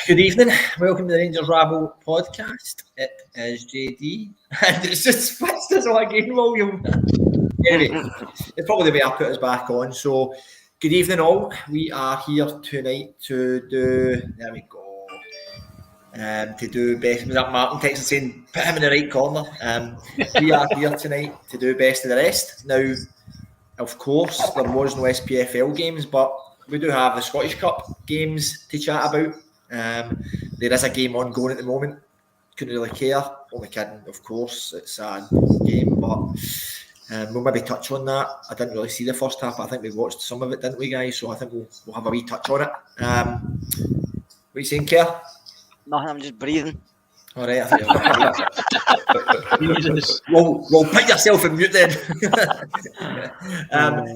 Good evening. Welcome to the Rangers Rabble podcast. It is JD, and it's just switched us all again, William. Anyway, it's probably the way I put us back on. So, good evening, all. We are here tonight to do. There we go. To do best. Was that Martin Texas saying put him in the right corner? We are here tonight to do best of the rest. Now, of course, there was no SPFL games, but we do have the Scottish Cup games to chat about. There is a game ongoing at the moment. Couldn't really care. Only kidding, of course. It's a game, but we'll maybe touch on that. I didn't really see the first half. I think we watched some of it, didn't we, guys? So I think we'll have a wee touch on it. What are you saying, Kerr? Nothing, I'm just breathing. All right, Well, put yourself in mute then.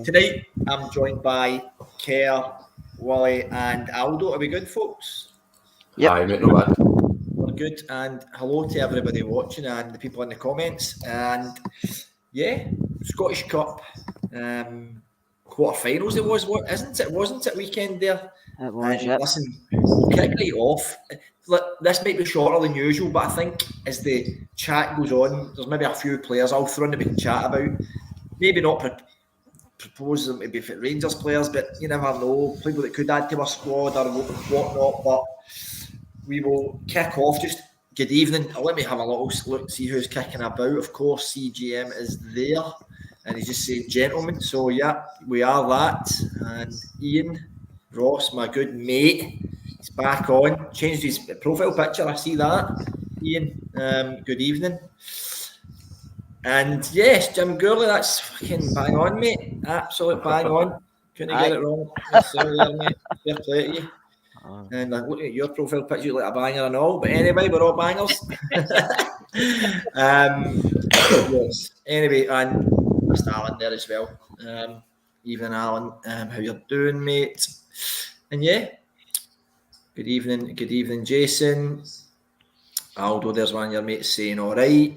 Tonight, I'm joined by Kerr, Wally, and Aldo. Are we good, folks? Yep. Aye, mate, no bad. We're good, and hello to everybody watching and the people in the comments. And yeah, Scottish Cup quarterfinals. It was, what isn't it? Wasn't it weekend there? It was. Yep. Listen, we'll kick right off. This might be shorter than usual, but I think as the chat goes on, there's maybe a few players I'll throw in that we can chat about. Maybe not propose them maybe if it Rangers players, but you never know. People that could add to our squad or whatnot. But we will kick off. Just good evening. Let me have a little look, see who's kicking about. Of course, CGM is there, and he's just saying gentlemen. So yeah, we are that. And Ian Ross, my good mate, he's back on. Changed his profile picture. I see that. Ian, good evening. And yes, Jim Gourley, that's fucking bang on, mate. Absolute bang on. Couldn't get it wrong. Sorry, mate. Fair play to you. And looking at your profile picture, you look like a banger and all. But anyway, we're all bangers. Yes. Anyway, and Mr. Alan there as well. Evening, Alan. How you doing, mate? And yeah, good evening, Jason. Aldo, there's one of your mates saying all right.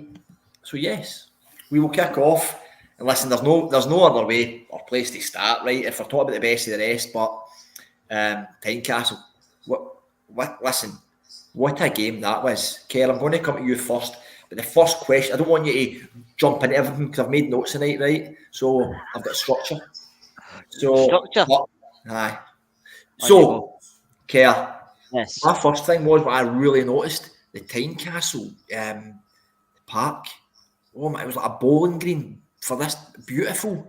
So yes, we will kick off. And listen, there's no other way or place to start, right? If we're talking about the best of the rest, but Tynecastle. Listen, what a game that was. Kerr, I'm going to come to you first. But the first question, I don't want you to jump into everything because I've made notes tonight, right? So I've got structure. Aye. So, Kerr, yes. my first thing was what I really noticed, the Tynecastle park. Oh my, it was like a bowling green for this beautiful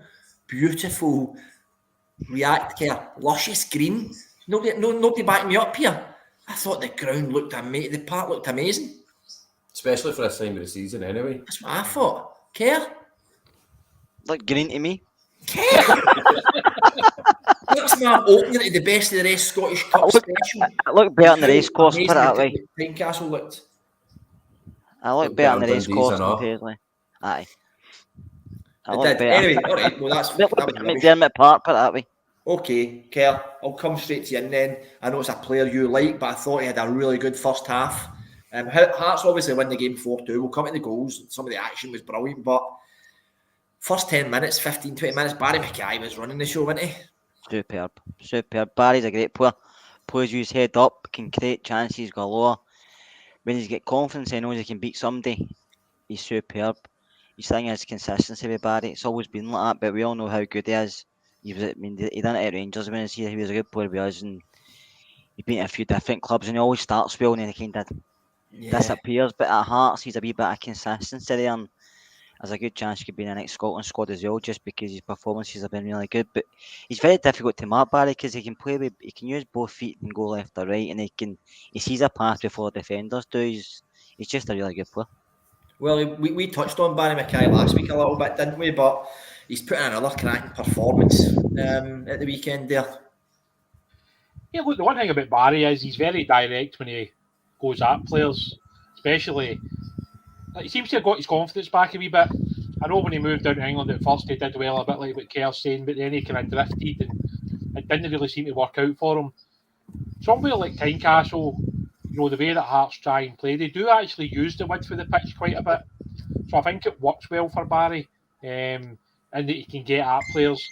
luscious green. Nobody backed me up here. I thought the ground looked amazing. The park looked amazing. Especially for this time of the season, anyway. That's what I thought. Kerr? Looked green to me. Kerr! That's my opening to the best of the rest Scottish Cup special. I look better in the race course, put it that way. Tynecastle looked. I look better in the race course comparatively. Aye. I look better. Anyway, all right. Well, that's McDermott Park, put it that way. Okay, Kerr, I'll come straight to you and then. I know it's a player you like, but I thought he had a really good first half. Hearts obviously win the game 4-2. We'll come to the goals. Some of the action was brilliant, but first 10 minutes, 15, 20 minutes, Barry McKay was running the show, wasn't he? Superb. Barry's a great player. Plays his head up, can create chances galore. When he's got confidence, he knows he can beat somebody. He's superb. His thing is consistency with Barry. It's always been like that, but we all know how good he is. He done it at Rangers when he was a good player with us, and he's been at a few different clubs, and he always starts well, and then he kind of disappears. But at Hearts, he's a wee bit of consistency there, and there's a good chance he could be in the next Scotland squad as well, just because his performances have been really good. But he's very difficult to mark, Barry, because he can use both feet and go left or right, and he sees a path before defenders do. He's just a really good player. Well, we touched on Barry McKay last week a little bit, didn't we? But he's put in another cracking performance at the weekend there. Yeah, look, the one thing about Barry is he's very direct when he goes at players, especially. He seems to have got his confidence back a wee bit. I know when he moved down to England at first, he did well, a bit like what Kerr's saying, but then he kind of drifted and it didn't really seem to work out for him. Somewhere like Tynecastle, the way that Hearts try and play, they do actually use the width of the pitch quite a bit. So I think it works well for Barry, and that he can get at players.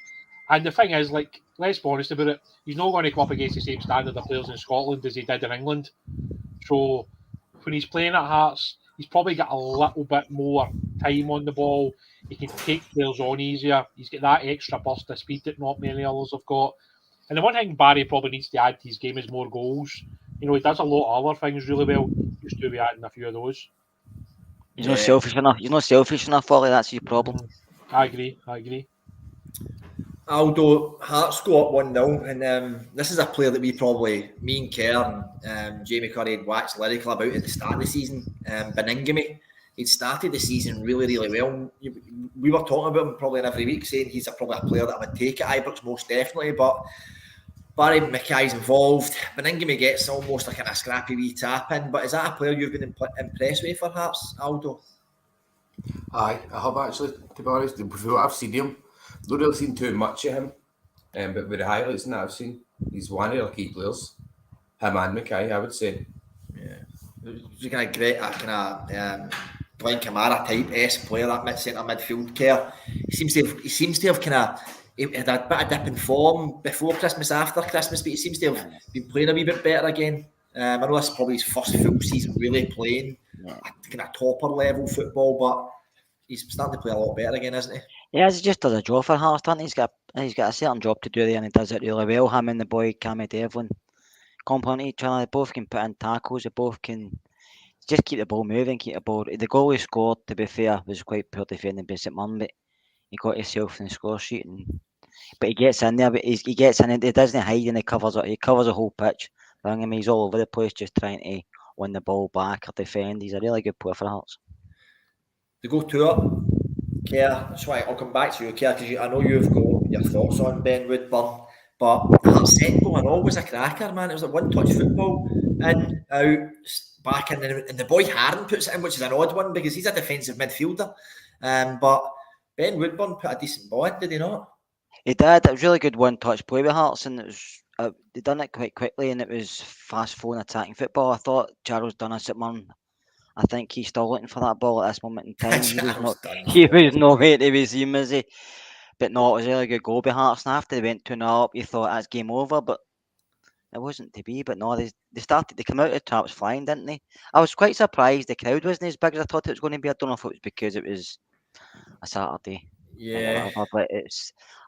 And the thing is, like let's be honest about it. He's not going to come up against the same standard of players in Scotland as he did in England. So when he's playing at Hearts, he's probably got a little bit more time on the ball. He can take players on easier. He's got that extra burst of speed that not many others have got. And the one thing Barry probably needs to add to his game is more goals. You know, he does a lot of other things really well. Just to be adding a few of those. He's not selfish enough. He's not selfish enough, Ollie. That's his problem. I agree. Aldo, Hearts go up 1-0, and this is a player that me and Kerr and Jamie Curry had waxed lyrical about at the start of the season. Beningame, he'd started the season really, really well. We were talking about him probably in every week, saying he's probably a player that I would take at Ibrox most definitely, but Barry Mackay's involved. Beningame gets almost like a scrappy wee tap in, but is that a player you've been impressed with for Hearts, Aldo? Aye, I have actually, to be honest. With what I've seen him, not really seen too much of him, but with the highlights that I've seen, he's one of the key players. Him and Mackay, I would say. Yeah, he's kind of great, Glenn Kamara type player, that centre midfield care. He seems to have kind of had a bit of dip in form before Christmas, after Christmas, but he seems to have been playing a wee bit better again. I know this is probably his first full season really playing kind of topper level football, but he's starting to play a lot better again, isn't he? Yeah, he just does a job for Hearts, doesn't he? He's got a certain job to do there, and he does it really well. Him and the boy Cammy Devlin complement each other. They both can put in tackles. They both can just keep the ball moving, keep the ball. The goal he scored, to be fair, was quite poor defending by St Mirren, but he got himself in the score sheet. But he gets in there, but he gets in. He doesn't hide, and he covers it. He covers the whole pitch. He's all over the place, just trying to win the ball back or defend. He's a really good player for Hearts. To go to it, Kerr, that's why I'll come back to you, Kerr, because I know you've got your thoughts on Ben Woodburn, but that set goal and all was a cracker, man. It was like one-touch football, in, out, back in, and the boy Harden puts it in, which is an odd one because he's a defensive midfielder. But Ben Woodburn put a decent ball in, did he not? He did. It was really good one-touch play with Hearts, and it was they done it quite quickly, and it was fast-flowing attacking football. I thought Charles Dunn at Mirren, I think he's still looking for that ball at this moment in time. He was not where to be seen, was he? But no, it was a really good goal by Hearts, and after they went 2-0 up, you thought that's game over, but it wasn't to be. But no, they came out of the traps flying, didn't they? I was quite surprised the crowd wasn't as big as I thought it was going to be. I don't know if it was because it was a Saturday. Yeah. But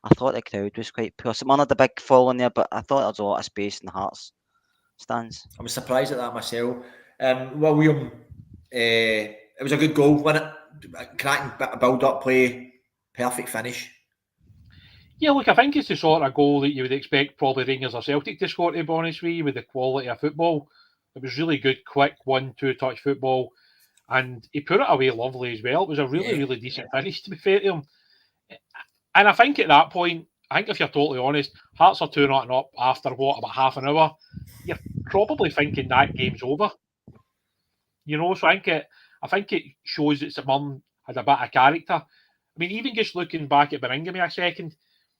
I thought the crowd was quite poor. St Mirren had a big following there, but I thought there was a lot of space in the Hearts stands. I was surprised at that myself. William, it was a good goal, wasn't it? Cracking bit of build-up play, perfect finish. Yeah, look, I think it's the sort of goal that you would expect probably Rangers or Celtic to score, to be honest with you, with the quality of football. It was really good, quick, 1-2 touch football, and he put it away lovely as well. It was a really, really decent finish, to be fair to him. And I think at that point, if you're totally honest, Hearts are 2-0 up after about half an hour. You're probably thinking that game's over. You know, so I think it shows that St Mirren had a bit of character. I mean, even just looking back at Beningame a second,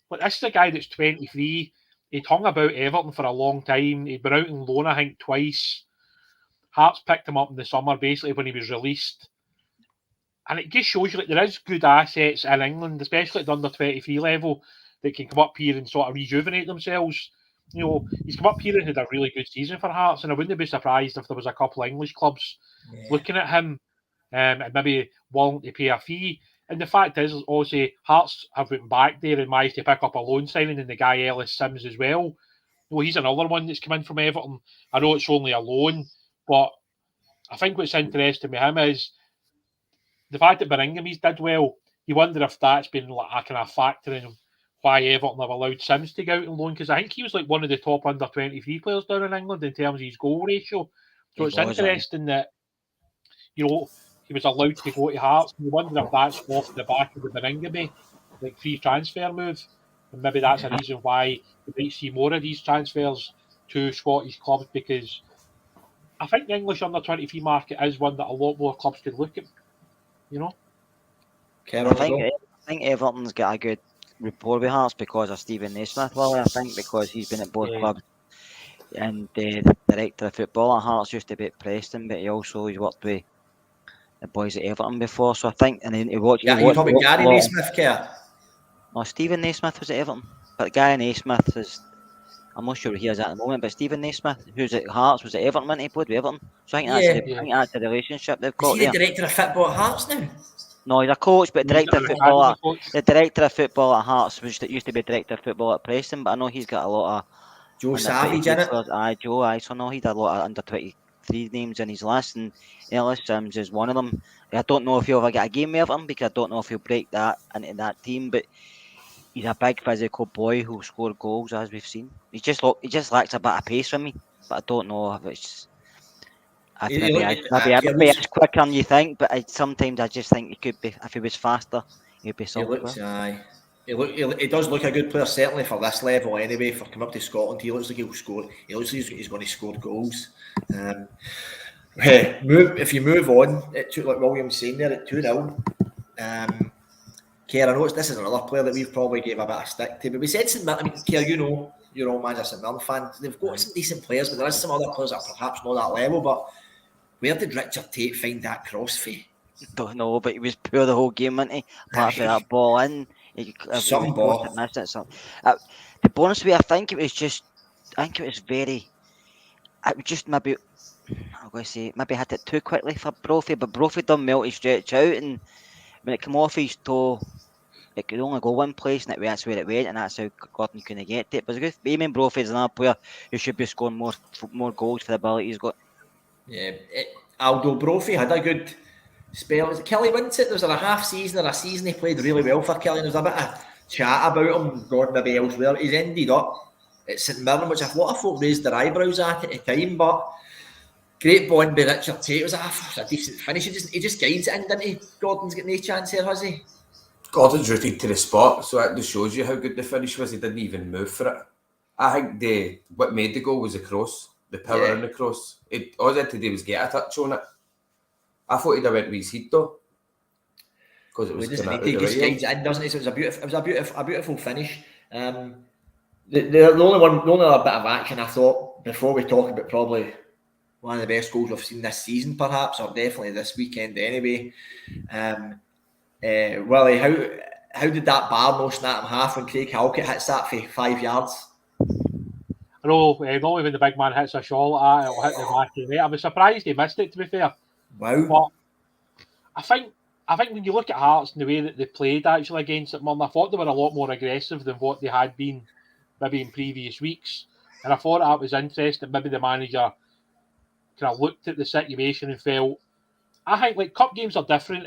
but this is a guy that's 23. He'd hung about Everton for a long time. He'd been out in loan, I think, twice. Hearts picked him up in the summer, basically when he was released. And it just shows you that there is good assets in England, especially at the under-23 level, that can come up here and sort of rejuvenate themselves. You know, he's come up here and had a really good season for Hearts, and I wouldn't be surprised if there was a couple of English clubs looking at him and maybe willing to pay a fee. And the fact is, also, Hearts have went back there and managed to pick up a loan signing in the guy Ellis Sims as well. Well, he's another one that's come in from Everton. I know it's only a loan, but I think what's interesting with him is the fact that Beringham's did well. You wonder if that's been like a kind of factor in why Everton have allowed Sims to go out on loan, because I think he was like one of the top under-23 players down in England in terms of his goal ratio. So it's interesting that, you know, he was allowed to go to Hearts. You wonder if that's off the back of the Beringham like free transfer move, and maybe that's a reason why we might see more of these transfers to Scottish clubs, because I think the English under-23 market is one that a lot more clubs could look at. You know, I think Everton's got a good rapport with Hearts because of Stephen Naismith. Well, I think because he's been at both clubs, and the director of football at Hearts used to be at Preston, but he's worked with the boys at Everton before. So I think, and then he watched. Yeah, you talking Gary Naismith, Kerr? No, Stephen Naismith was at Everton. But Guy Naismith is, I'm not sure who he is at the moment, but Stephen Naismith, who's at Hearts, was at Everton when he played with Everton. So I think Yeah. I think that's the relationship they've Is got he there. the director of football at Hearts now? No, he's a coach, but He's director an of football academy at, coach. the director of football at Hearts, which used to be director of football at Preston, but I know he's got a lot of Joe under Savage 22 in it. players. Aye, Joe, aye. So no, he did a lot of under 23 names in his list, and Ellis Sims is one of them. I don't know if he'll ever get a game with him because I don't know if he'll break that into that team, but he's a big physical boy who'll score goals, as we've seen. He just lacks a bit of pace from me, but I don't know if it's. If maybe it's quicker than you think, but sometimes I just think he could be. If he was faster, he'd be something. He does look a good player, certainly for this level anyway. For coming up to Scotland, he looks like he'll score. He looks like he's going to score goals. If you move on, it took like William's saying there at 2-0. Kerr, I know this is another player that we've probably gave a bit of stick to, but we said St Mirren. I mean, Kerr, you know, you're all man's a St Mirren fan. They've got some decent players, but there is some other players that are perhaps not that level. But where did Richard Tate find that cross for? Don't know, but he was poor the whole game, wasn't he? Apart from that ball in, Some ball. To be honest with you, I think it was very. It was just maybe. I'm going to say maybe hit it too quickly for Brophy, but Brophy done well to stretch out, and when it came off his toe, it could only go one place, and that's where it went, and that's how Gordon couldn't get it. But it's good. Eamon Brophy is another player who should be scoring more goals for the ability he's got. Yeah, Aldo Brophy had a good spell. Was it Kelly Winsett? There was a half season or a season he played really well for Kelly. There was a bit of chat about him going maybe elsewhere. He's ended up at St Mirren, which a lot of folk raised their eyebrows at the time, but great bond by Richard Tate. It was a decent finish. He just guides it in, didn't he? Gordon's getting no chance here, has he? Gordon's rooted to the spot, so that just shows you how good the finish was. He didn't even move for it. I think what made the goal was the cross, the power in the cross. All he had to do was get a touch on it. I thought he'd have went with his heat though, because it was he just guides it in, doesn't he? So it was a beautiful finish. The only other bit of action I thought before we talk about probably one of the best goals we've seen this season, perhaps, or definitely this weekend anyway. Willie, how did that bar no snap in half when Craig Halkett hits that for 5 yards? I know, normally when the big man hits a shot like that, it'll hit the back of the net. I was surprised he missed it, to be fair. Wow. But I think when you look at Hearts and the way that they played actually against St Mirren, I thought they were a lot more aggressive than what they had been maybe in previous weeks. And I thought that was interesting. Maybe the manager kind of looked at the situation and felt, I think like cup games are different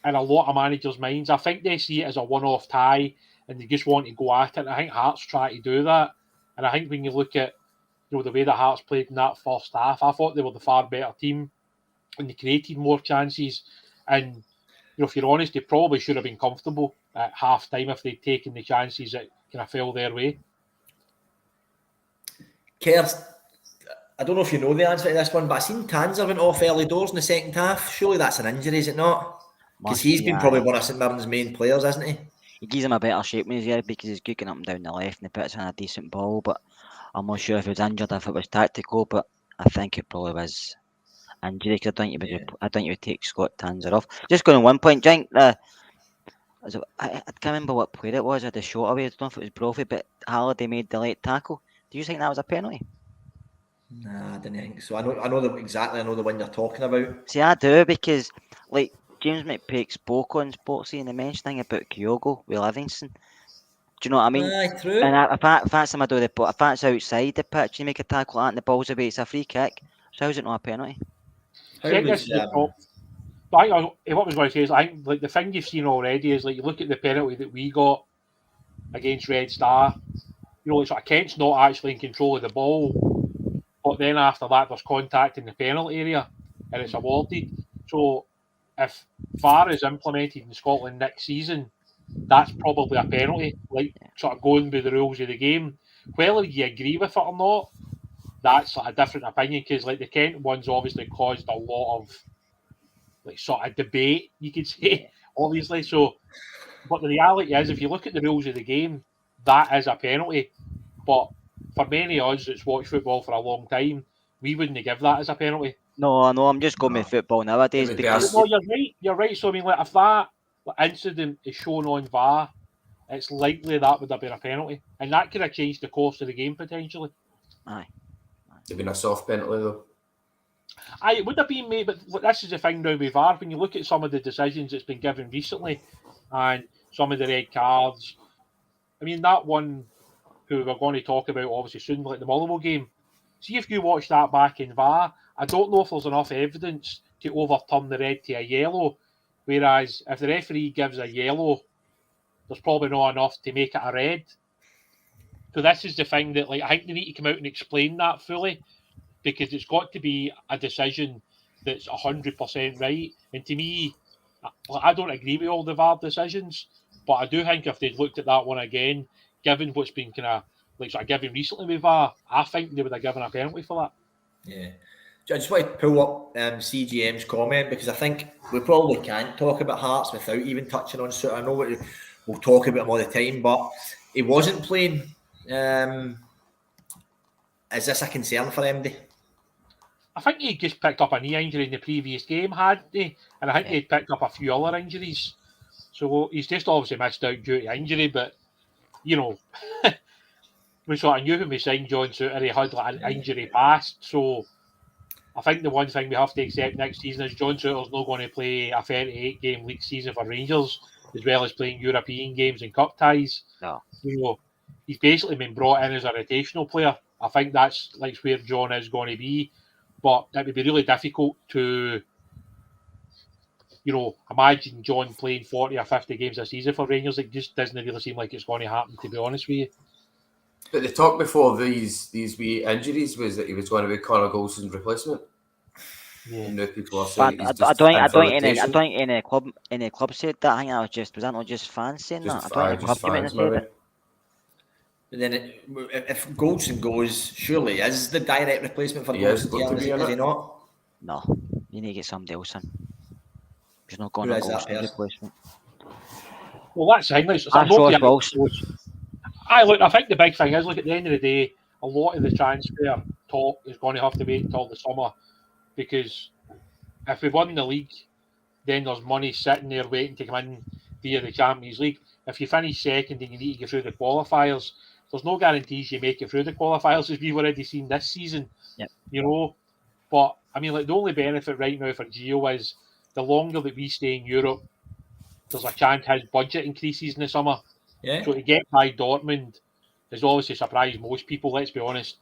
in a lot of managers' minds. I think they see it as a one-off tie and they just want to go at it. And I think Hearts try to do that. And I think when you look at the way that Hearts played in that first half, I thought they were the far better team and they created more chances. And if you're honest, they probably should have been comfortable at half time if they'd taken the chances that kind of fell their way. Kers, I don't know if you know the answer to this one, but I seen Tanser went off early doors in the second half. Surely that's an injury, is it not? Because he's been probably one of St Mirren's main players, isn't he? He gives him a better shape when he's here because he's kicking up and down the left and he puts in a decent ball. But I'm not sure if he was injured, if it was tactical, but I think it probably was injury because I think you would take Scott Tanser off. Just going on one point, Jink, I can't remember what player it was. I had a shot away. I don't know if it was Brophy, but Halliday made the late tackle. Do you think that was a penalty? Nah, I didn't think so. I know the one you're talking about. See, I do because like James McPake spoke on Sportsy and they mentioned about Kyogo with Livingston. Do you know what I mean? Aye, true. And if that's outside the pitch, you make a tackle and the ball's away, it's a free kick. So how's it not a penalty? What I was going to say is, I think like the thing you've seen already is like you look at the penalty that we got against Red Star. It's like Kent's not actually in control of the ball, but then after that there's contact in the penalty area and it's awarded. So if VAR is implemented in Scotland next season, that's probably a penalty, like sort of going with the rules of the game. Whether you agree with it or not, that's like a different opinion because like the Kent one's obviously caused a lot of like sort of debate, you could say, obviously. So, but the reality is, if you look at the rules of the game, that is a penalty. But for many of us that's watched football for a long time, we wouldn't give that as a penalty. No, I'm just going with football nowadays. No, you're right. So I mean, like if that incident is shown on VAR it's likely that would have been a penalty, and that could have changed the course of the game potentially. Aye. It'd been a soft penalty though. It would have been, mate, but this is the thing now with VAR. When you look at some of the decisions that's been given recently, and some of the red cards, I mean that one who we're going to talk about obviously soon, like the Motherwell game. See if you watch that back in VAR, I don't know if there's enough evidence to overturn the red to a yellow. Whereas if the referee gives a yellow, there's probably not enough to make it a red. So this is the thing that, like, I think they need to come out and explain that fully, because it's got to be a decision that's 100% right. And to me, I don't agree with all the VAR decisions, but I do think if they'd looked at that one again, given what's been kind of like sort of given recently with VAR, I think they would have given a penalty for that. Yeah. I just want to pull up CGM's comment, because I think we probably can't talk about Hearts without even touching on Souttar. I know we'll talk about him all the time, but he wasn't playing. Is this a concern for MD? I think he just picked up a knee injury in the previous game, hadn't he? And I think he'd picked up a few other injuries. So he's just obviously missed out due to injury, but, you know, we sort of knew when we signed John Souttar, he had like an injury past. So I think the one thing we have to accept next season is John Souttar's not going to play a 38-game league season for Rangers, as well as playing European games and cup ties. No. You know, he's basically been brought in as a rotational player. I think that's like where John is going to be. But it would be really difficult to, you know, imagine John playing 40 or 50 games a season for Rangers. It just doesn't really seem like it's going to happen, to be honest with you. But the talk before these wee injuries was that he was going to be Connor Golson's replacement. Yeah. And now people are saying I don't think any club said that. I think that was that not just fans saying that? I don't think the club said it. But then if Goldson goes, surely is the direct replacement for Goldson, is he not? No, you need to get somebody else in. He's not going Who to is that Goldson replacement. Well, that's the thing. I think the big thing is, look, at the end of the day, a lot of the transfer talk is going to have to wait until the summer, because if we won the league, then there's money sitting there waiting to come in via the Champions League. If you finish second and you need to get through the qualifiers, there's no guarantees you make it through the qualifiers, as we've already seen this season. Yep. You know, but I mean, like, the only benefit right now for Gio is the longer that we stay in Europe, there's a chance his budget increases in the summer. Yeah. So to get by Dortmund has obviously surprised most people, let's be honest.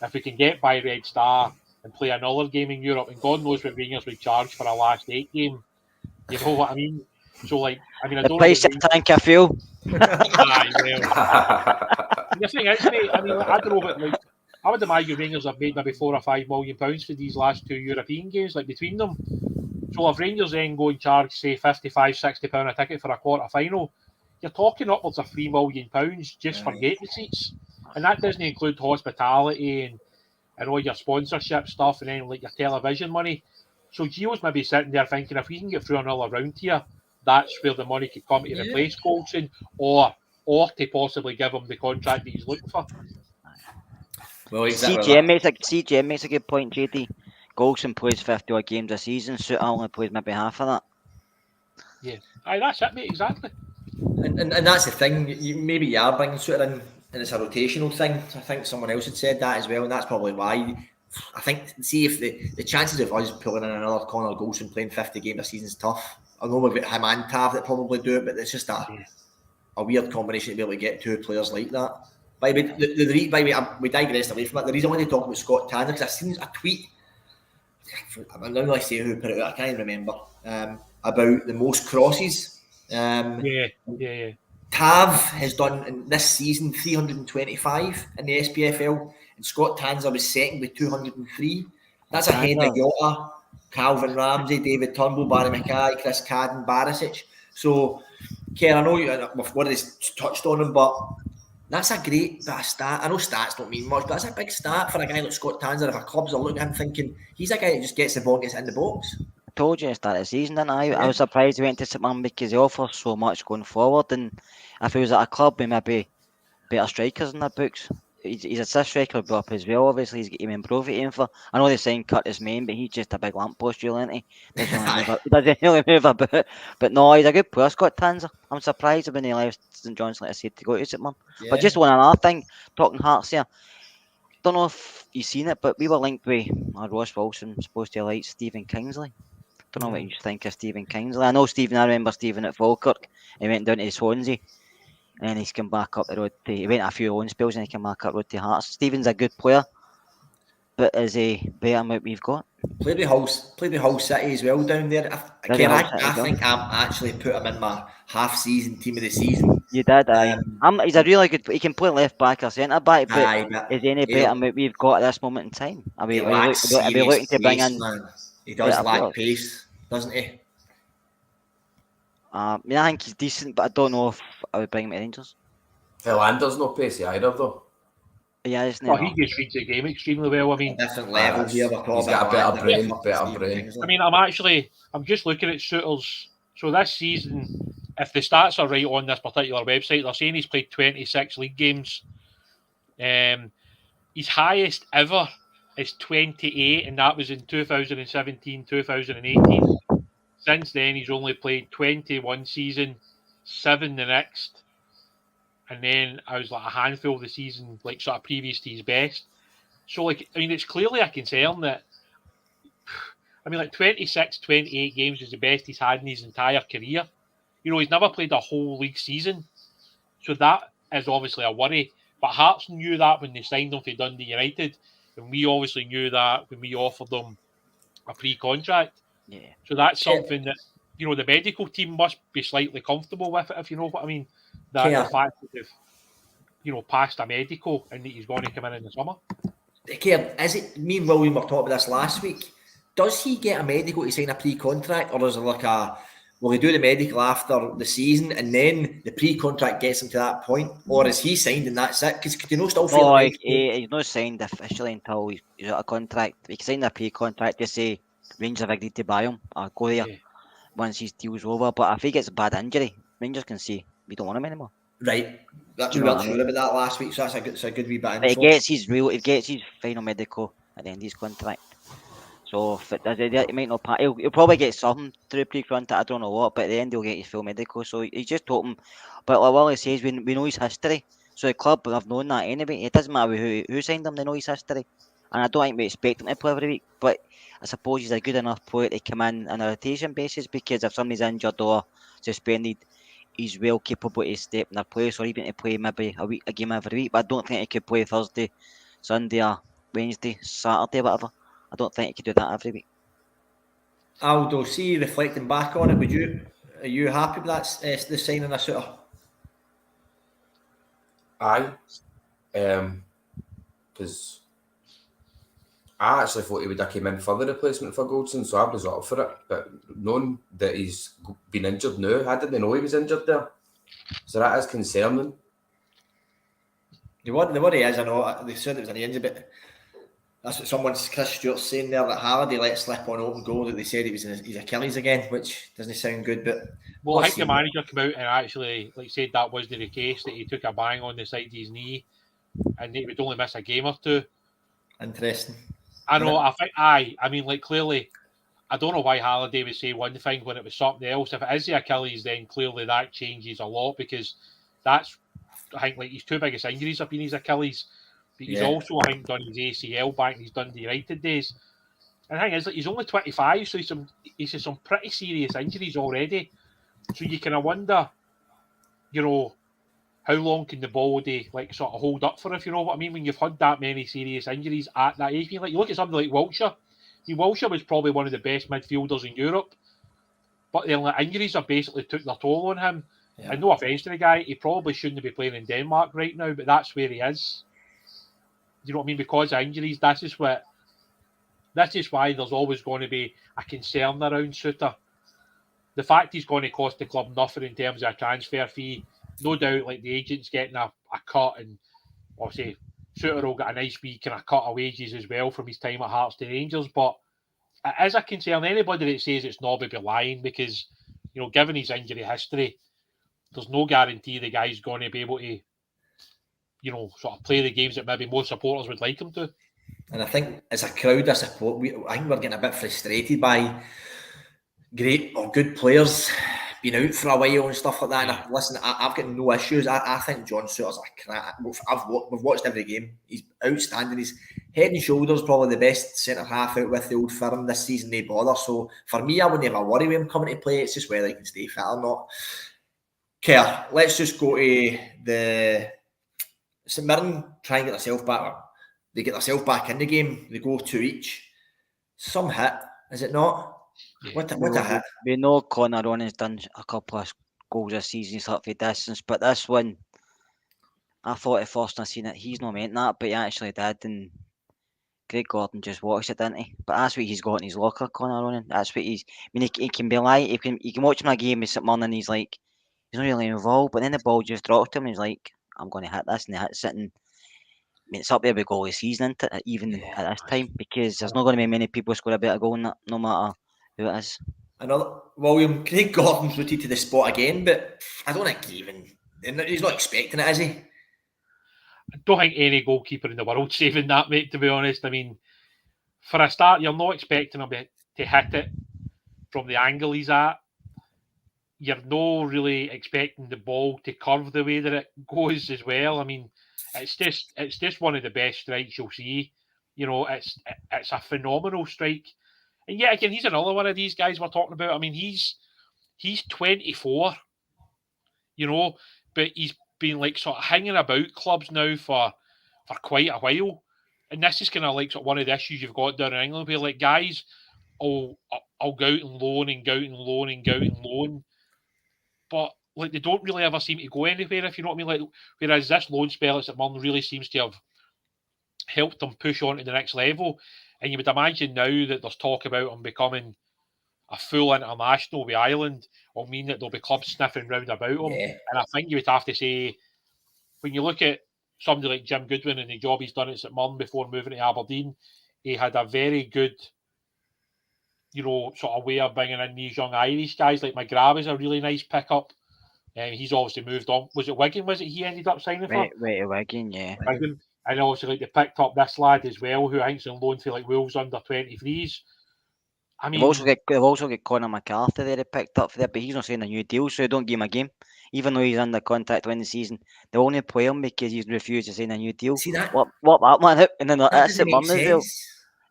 If we can get by Red Star and play another game in Europe, and God knows what Rangers would charge for a last 8 game. You know what I mean? So, like, I mean, I don't know. The price of tank of fuel. The thing is, mate, I mean, like, I don't know, but like, I would imagine Rangers have made maybe £4 or £5 million for these last 2 European games, like, between them. So if Rangers then go and charge, say, £55-60 a ticket for a quarter final, you're talking upwards of £3 million just for gate receipts, and that doesn't include hospitality and all your sponsorship stuff, and then like your television money. So Gio's maybe sitting there thinking, if we can get through another round here, that's where the money could come to replace Goldson, or to possibly give him the contract that he's looking for. Well, exactly. CGM makes a good point, JD. Goldson plays 50 odd games a season, Souttar only plays maybe half of that. Yeah, aye, that's it, mate, exactly. And that's the thing, maybe you are bringing Souttar in, and it's a rotational thing. I think someone else had said that as well, and that's probably why. I think, see if the chances of us pulling in another Connor Golson playing 50 games a season is tough. I know we've got him and Tav that probably do it, but it's just a weird combination to be able to get 2 players like that. By the way, we digressed away from it. The reason I wanted to talk about Scott Tanner, because I've seen a tweet, I'm not going to say who put it out, I can't even remember, about the most crosses. Tav has done in this season 325 in the SPFL, and Scott Tanzer was second with 203. That's ahead of Jota, Calvin Ramsey, David Turnbull, Barry Mackay, Chris Cadden, Barisic. So, Ken, I know we've already touched on him, but that's a great bit of stat. I know stats don't mean much, but that's a big stat for a guy like Scott Tanzer. If our clubs are looking at him thinking, he's a guy that just gets the ball and gets in the box. I told you at the start of the season, didn't I? I was surprised he went to St Mirren because he offers so much going forward, and if he was at a club with maybe better strikers in their books, his assist record will up as well. Obviously, he's got him improve it for. I know they signed Curtis Main, but he's just a big lamppost, really, isn't he? Doesn't really move about. But no, he's a good player, Scott Tanser. I'm surprised when he left St John's, like I said, to go to St Mirren. But just one another thing, talking Hearts here. Don't know if you've seen it, but we were linked with Ross Wilson, supposed to like Stephen Kingsley. Don't know what you think of Stephen Kingsley. I know Stephen. I remember Stephen at Falkirk. He went down to Swansea. And then he's come back up the road to. He went a few loan spells and he came back up the road to Hearts. Stephen's a good player, but is he better than what we've got? Played with Hull City as well down there. I think I'm actually put him in my half-season team of the season. You did, aye. He's a really good. He can play left back or centre back, but is he any better than what we've got at this moment in time? Are we looking to bring in? Man. He does lack pace, doesn't he? I think he's decent, but I don't know if I would bring him to Rangers. Hilander's not pacey either, though. Yeah, isn't he just reads the game extremely well. I mean, different level here. He's got a better brain. I mean, I'm just looking at Souttar's. So this season, if the stats are right on this particular website, they're saying he's played 26 league games. His highest ever is 28, and that was in 2017, 2018. Since then, he's only played 21 season, 7 the next, and then I was like a handful of the season, like sort of previous to his best. So, like, I mean, it's clearly a concern that, I mean, like 26, 28 games is the best he's had in his entire career. You know, he's never played a whole league season. So that is obviously a worry. But Hearts knew that when they signed him for Dundee United, and we obviously knew that when we offered them a pre-contract. Yeah. So that's something that, you know, the medical team must be slightly comfortable with it, if you know what I mean. That the fact that they've, you know, passed a medical and that he's going to come in the summer. Okay, is it, me and William were talking about this last week, does he get a medical to sign a pre-contract, or is it like will he do the medical after the season and then the pre-contract gets him to that point, or is he signed and that's it? Because you know, still feel he's not signed officially until he's out of contract. He can sign a pre-contract to say Rangers have agreed to buy him or go there once his deal's over. But if he gets a bad injury, Rangers can say we don't want him anymore. Right, we weren't sure about that last week, so that's a good wee bit. But he gets his final medical at the end of his contract. So if it does, it might not. He'll probably get something through pre-contract. I don't know what, but at the end he'll get his full medical. So he's just hoping. But like Wally says, we know his history. So the club have known that anyway. It doesn't matter who signed him; they know his history. And I don't think we expect him to play every week. But I suppose he's a good enough player to come in on a rotation basis, because if somebody's injured or suspended, he's well capable to step in their place, or even to play maybe a game every week. But I don't think he could play Thursday, Sunday, or Wednesday, Saturday, whatever. I don't think he could do that every week. Aldo, see, reflecting back on it, are you happy with that, the signing of Souttar? Aye. Because I actually thought he would have came in for the replacement for Goldson, so I was up for it. But knowing that he's been injured now, I didn't know he was injured there. So that is concerning. The worry is, I know, they said it was an injury, but that's what Chris Stewart's saying there, that Halliday let slip on open goal, that they said it was his Achilles again, which doesn't sound good. But I think the manager came out and actually said that wasn't the case, that he took a bang on the side of his knee and he would only miss a game or two. Interesting. I know, I mean, clearly, I don't know why Halliday would say one thing when it was something else. If it is the Achilles, then clearly that changes a lot, because that's, I think, his two biggest injuries have been his Achilles. But he's also, I think, done his ACL back in his Dundee United days. And the thing is, he's only 25, so he's had some pretty serious injuries already. So you kind of wonder, you know, how long can the body sort of hold up for, if you know what I mean, when you've had that many serious injuries at that age. You look at something like Wilshere. Wilshere was probably one of the best midfielders in Europe, but the injuries have basically took their toll on him. Yeah. And no offence to the guy, he probably shouldn't be playing in Denmark right now, but that's where he is. You know what I mean? Because of injuries, this is why there's always going to be a concern around Souttar. The fact he's going to cost the club nothing in terms of a transfer fee, no doubt, the agent's getting a cut, and obviously Souttar will get a nice wee kind of cut of wages as well from his time at Hearts to Rangers. But it is a concern. Anybody that says it's not would be lying, because, you know, given his injury history, there's no guarantee the guy's going to be able to sort of play the games that maybe most supporters would like him to. And I think as a crowd of support, I think we're getting a bit frustrated by great or good players been out for a while and stuff like that. Yeah. And listen, I've got no issues. I think John Souttar's a crack. We've watched every game. He's outstanding. He's head and shoulders probably the best centre half out with the Old Firm this season. No bother. So for me, I wouldn't have a worry with him coming to play. It's just whether he can stay fit or not. Okay, let's just go to the St Mirren. Try and get themselves back. They get themselves back in the game. They go 2 each. Some hit, is it not? Yeah. What a hit. We know Connor Ronan's done a couple of goals this season, he's hit for distance, but this one, I thought at first I seen it, he's not meant that, but he actually did, and Greg Gordon just watched it, didn't he? But that's what he's got in his locker, Connor Ronan. That's what he's. I mean, he can be like, you can watch him in a game with St Mirren, and he's like, he's not really involved, but then the ball just drops to him, and he's like, I'm going to hit this, and he hits it, and I mean, it's up there with goal of the season, isn't it? Even at this time, because there's not going to be many people score a better goal than that, no matter who it is. Another William, Craig Gordon's rooted to the spot again, but I don't think he's not expecting it, is he? I don't think any goalkeeper in the world saving that, mate, to be honest. I mean, for a start, you're not expecting him to hit it from the angle he's at. You're not really expecting the ball to curve the way that it goes as well. I mean, it's just one of the best strikes you'll see. It's a phenomenal strike. And yet again, he's another one of these guys we're talking about. I mean, he's 24, but he's been like sort of hanging about clubs now for quite a while. And this is kind of like sort of one of the issues you've got down in England, where like guys will go out and loan and go out and loan and go out and loan, but like they don't really ever seem to go anywhere, if you know what I mean. Like, whereas this loan spell at St Mirren really seems to have helped them push on to the next level. And you would imagine now that there's talk about him becoming a full international with Ireland will mean that there'll be clubs sniffing round about him. Yeah. And I think you would have to say, when you look at somebody like Jim Goodwin and the job he's done at St Mirren before moving to Aberdeen, he had a very good, sort of way of bringing in these young Irish guys. Like McGrath is a really nice pickup. And he's obviously moved on. Was it Wigan? Was it he ended up signing for? Right, Wigan, yeah. Wigan. And obviously, like, they picked up this lad as well, who I think's on loan to like Wolves under 23s. I mean, They've also got Conor McCarthy there they picked up for that, but he's not signing a new deal, so they don't give him a game. Even though he's under contract to win the season, they only play him because he's refused to sign a new deal. See that? What that man out, and then that's doesn't St Mirren as well.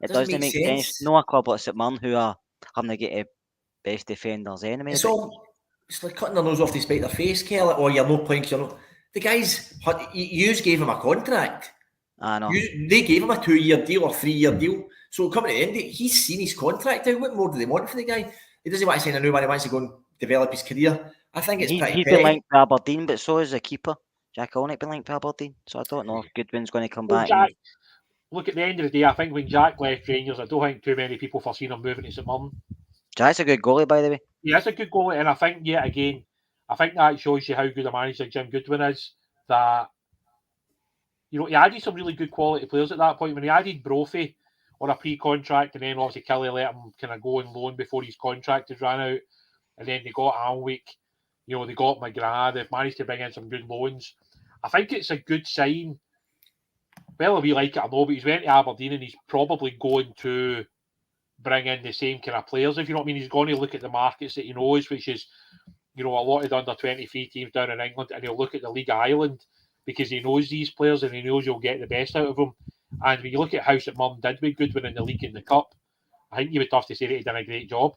sense. It doesn't make sense. No a club like St Mirren who are having to get the best defenders anyway. It's like cutting their nose off to spite their face, Kelly. Or you're not playing because you're not. The guys, you gave him a contract. I know. They gave him a 2-year deal or 3-year deal. So coming to the end, he's seen his contract out. What more do they want for the guy? He doesn't want to sign a new one. He wants to go and develop his career. I think it's pretty. He's been linked to Aberdeen, but so is the keeper. Jack Alnick been linked to Aberdeen. So I don't know if Goodwin's going to come back. Jack, look, at the end of the day, I think when Jack left Rangers, I don't think too many people foreseen him moving to St Mirren. Jack's a good goalie, by the way. Yeah, it's a good goalie, and I think, yet again, I think that shows you how good a manager Jim Goodwin is. That, he added some really good quality players at that point. When he added Brophy on a pre-contract, and then obviously Kelly let him kind of go and loan before his contract had ran out, and then they got Alnwick, they got McGrath, they've managed to bring in some good loans. I think it's a good sign. Whether we like it or not, but he's went to Aberdeen and he's probably going to bring in the same kind of players, if you know what I mean. He's going to look at the markets that he knows, which is, a lot of the under-23 teams down in England, and he'll look at the League of Ireland because he knows these players and he knows you'll get the best out of them. And when you look at how St Mirren did with Goodwin in the league and the cup, I think you would have to say that he done a great job.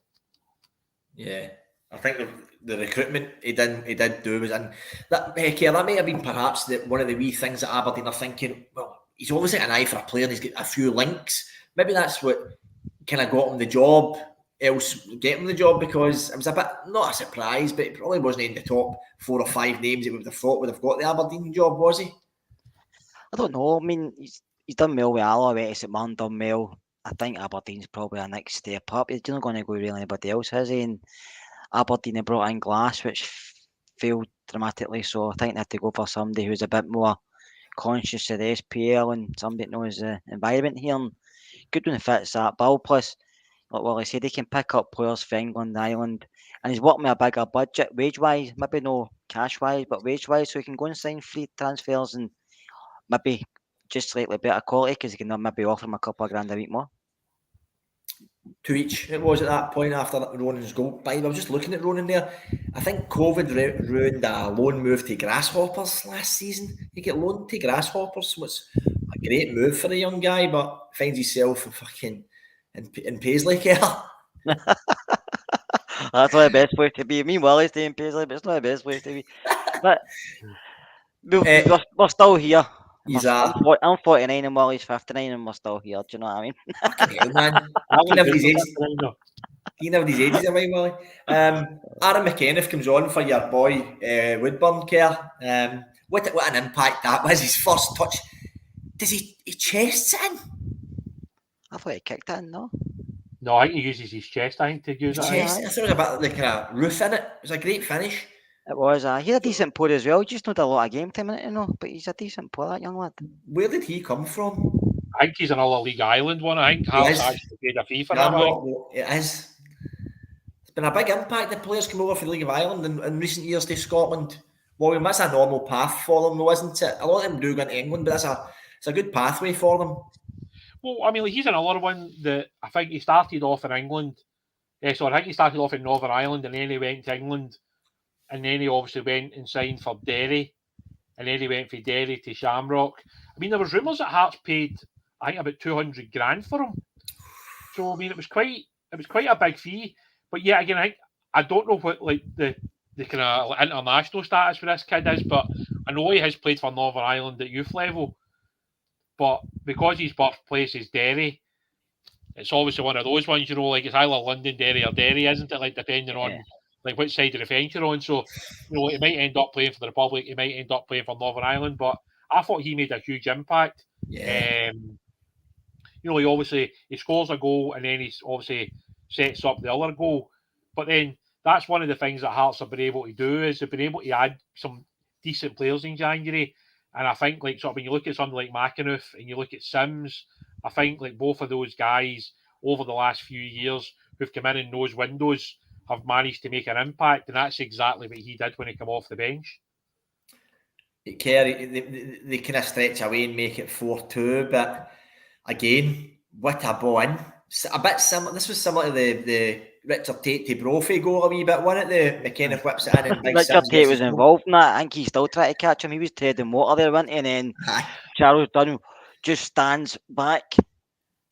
Yeah, I think the recruitment he did do was, and that that may have been perhaps one of the wee things that Aberdeen are thinking. Well, he's obviously got an eye for a player, and he's got a few links. Maybe that's what kind of got him the job. Get him the job, because it was a bit, not a surprise, but it probably wasn't in the top 4 or 5 names that we would have thought would have got the Aberdeen job, was he? I don't know. I mean, he's done well with Alloa, went to St Mirren, done well. I think Aberdeen's probably a next step up. He's not going to go really anybody else, is he? And Aberdeen have brought in Glass, which failed dramatically, so I think they have to go for somebody who's a bit more conscious of the SPL and somebody that knows the environment here. And Goodwin fits that bill. Plus, like Willie said, he can pick up players for England, Ireland, and he's working with a bigger budget, wage-wise, maybe no cash-wise, but wage-wise, so he can go and sign free transfers and maybe just slightly better quality because he can maybe offer him a couple of grand a week more. To each it was at that point after Ronan's goal. But I was just looking at Ronan there. I think COVID ruined a loan move to Grasshoppers last season. He get loaned to Grasshoppers, which a great move for a young guy, but finds himself in Paisley care. That's not the best place to be. Meanwhile, he's staying Paisley, but it's not the best place to be. But we're still here. I'm 49 and Wally's 59 and we're still here. Do you know what I mean? Fucking hell, man. You know these ages away, Wally. Aaron McKenniff comes on for your boy Woodburn care. What an impact that was. His first touch. Does he chests in? I thought he kicked it in, no? No, I think he uses his chest, I think, to use it. Chest. I thought it was a bit like a roof in it. It was a great finish. It was. He's a decent player as well. Just not a lot of game time in it, you know. But he's a decent player, that young lad. Where did he come from? I think he's another League Island one. I think Hearts actually paid a fee for him. It is. It's been a big impact that players come over for the League of Ireland in recent years to Scotland. Well, that's a normal path for them, though, isn't it? A lot of them do go to England, but it's a good pathway for them. Well, I mean, he's another one that I think he started off in England. I think he started off in Northern Ireland and then he went to England and then he obviously went and signed for Derry and then he went from Derry to Shamrock. I mean, there was rumours that Hearts paid, I think, about 200 grand for him. So, I mean, it was quite a big fee. But yeah, again, I don't know what like the kind of international status for this kid is, but I know he has played for Northern Ireland at youth level. But because his birthplace is Derry, it's obviously one of those ones, you know, like it's either London, Derry or Derry, isn't it? Like depending on like which side of the fence you're on. So, you know, he might end up playing for the Republic, he might end up playing for Northern Ireland, but I thought he made a huge impact. Yeah. You know, he scores a goal and then he obviously sets up the other goal. But then that's one of the things that Hearts have been able to do is they've been able to add some decent players in January. And I think, like, sort of when you look at something like McAnuff and you look at Sims, I think, like, both of those guys over the last few years who've come in those windows have managed to make an impact. And that's exactly what he did when he came off the bench. They kind of stretch away and make it 4-2. But again, what a ball in. A bit similar. This was similar to the Richard Tate to Brophy goal a wee bit, wasn't it? The McKenniff whips it in and Big Richard Tate was involved in that. I think he's still trying to catch him. He was treading water there, wasn't he? And then Charles Dunn just stands back to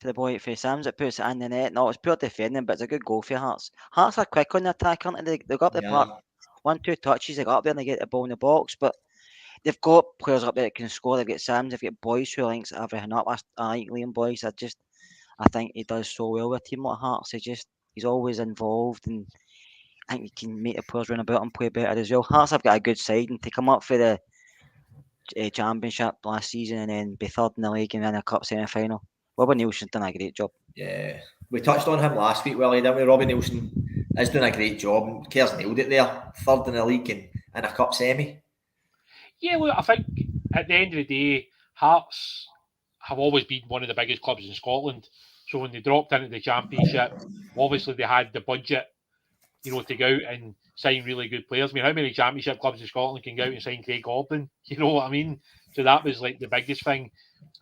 the boy for Sams that puts it in the net. No, it's pure defending, but it's a good goal for Hearts. Hearts are quick on the attack, aren't they? They got up the park, 1-2 touches, they got up there and they get the ball in the box, but they've got players up there that can score. They've got Sams, they've got Boyce who links everything up. I like Liam Boyce. I think he does so well with a team like Hearts. He's always involved, and I think he can make the players run about and play better as well. Hearts have got a good side, and to come up for the championship last season and then be third in the league and win a cup semi-final. Robbie Nielsen's done a great job. Yeah, we touched on him last week, Willie, didn't we? Robbie Nielsen is doing a great job. Kerr's nailed it there. Third in the league and a cup semi. Yeah, well, I think at the end of the day, Hearts have always been one of the biggest clubs in Scotland. So when they dropped into the championship, obviously they had the budget, you know, to go out and sign really good players. I mean, how many championship clubs in Scotland can go out and sign Craig Gordon? You know what I mean? So that was like the biggest thing.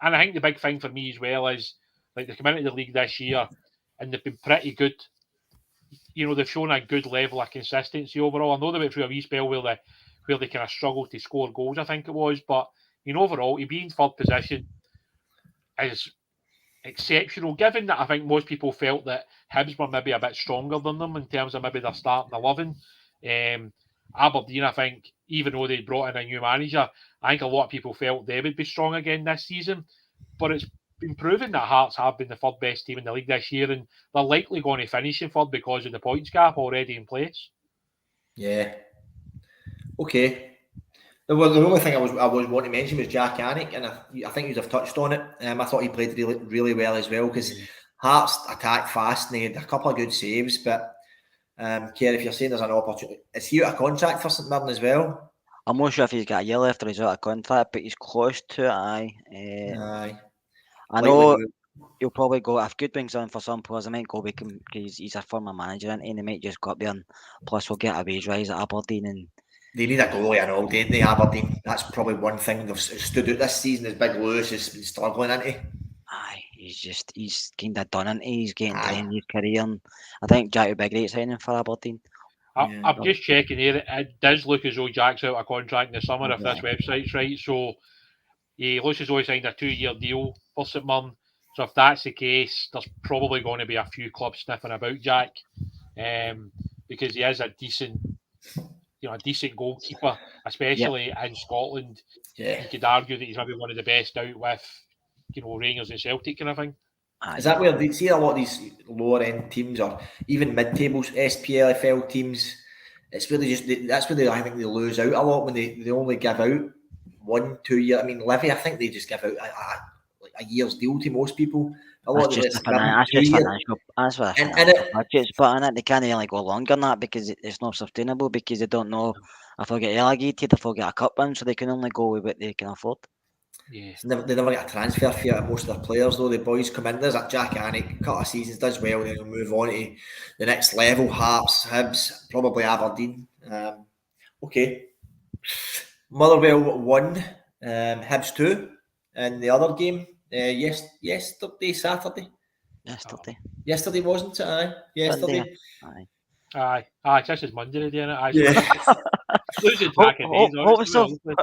And I think the big thing for me as well is like they come into the league this year and they've been pretty good. You know, they've shown a good level of consistency overall. I know they went through a wee spell where they kind of struggled to score goals, I think it was. But, you know, overall, to be in third position is exceptional, given that I think most people felt that Hibs were maybe a bit stronger than them in terms of maybe their starting 11. Aberdeen, I think, even though they brought in a new manager, I think a lot of people felt they would be strong again this season. But it's been proven that Hearts have been the third best team in the league this year, and they're likely going to finish in third because of the points gap already in place. Yeah. Okay. The only thing I was wanting to mention was Jack Anick, and I think you'd have touched on it. I thought he played really, really well as well because Hearts attacked fast and they had a couple of good saves. But Kerr, if you're saying there's an opportunity, is he out of contract for St Mirren as well? I'm not sure if he's got a year left or he's out of contract, but he's close to it. Aye. I know he'll probably go. If Goodwin's on for some players, I might go because he's a former manager and they might just go up there and plus we'll get a wage rise at Aberdeen and They need a goalie and all, don't they, Aberdeen? That's probably one thing they've stood out this season as Big Lewis has been struggling, isn't he? Aye, he's kind of done it. He's getting to the Aye. end of his career, and I think Jack would be a great signing for Aberdeen. Yeah. I'm just checking here. It does look as though Jack's out of contract in the summer, if this Right. website's right. So he looks as though he signed a 2-year deal for St Mirren. So if that's the case, there's probably going to be a few clubs sniffing about Jack, because he is a decent goalkeeper, especially in Scotland. Yeah. You could argue that he's maybe one of the best out with, Rangers and Celtic kind of thing. Is that where they see a lot of these lower end teams or even mid tables SPFL teams? It's really that's where I think they lose out a lot when they only give out 1-2 year. I mean, Livy, I think they just give out a year's deal to most people. A lot That's of just financial. That's what And budgets, but in it they can't really go longer than that because it's not sustainable because they don't know if they'll get relegated, if they'll get a cup win, so they can only go with what they can afford. Yeah. They never get a transfer fee out of most of their players, though. The boys come in, there's that Jack Annick, couple of seasons, does well, then he'll move on to the next level, Hearts, Hibs, probably Aberdeen. Okay. Motherwell 1, Hibs 2, and the other game, Saturday. Yesterday, wasn't it? Aye, yesterday. Aye. Aye, this is Monday today, isn't it? Yeah. Losing track of days, honestly.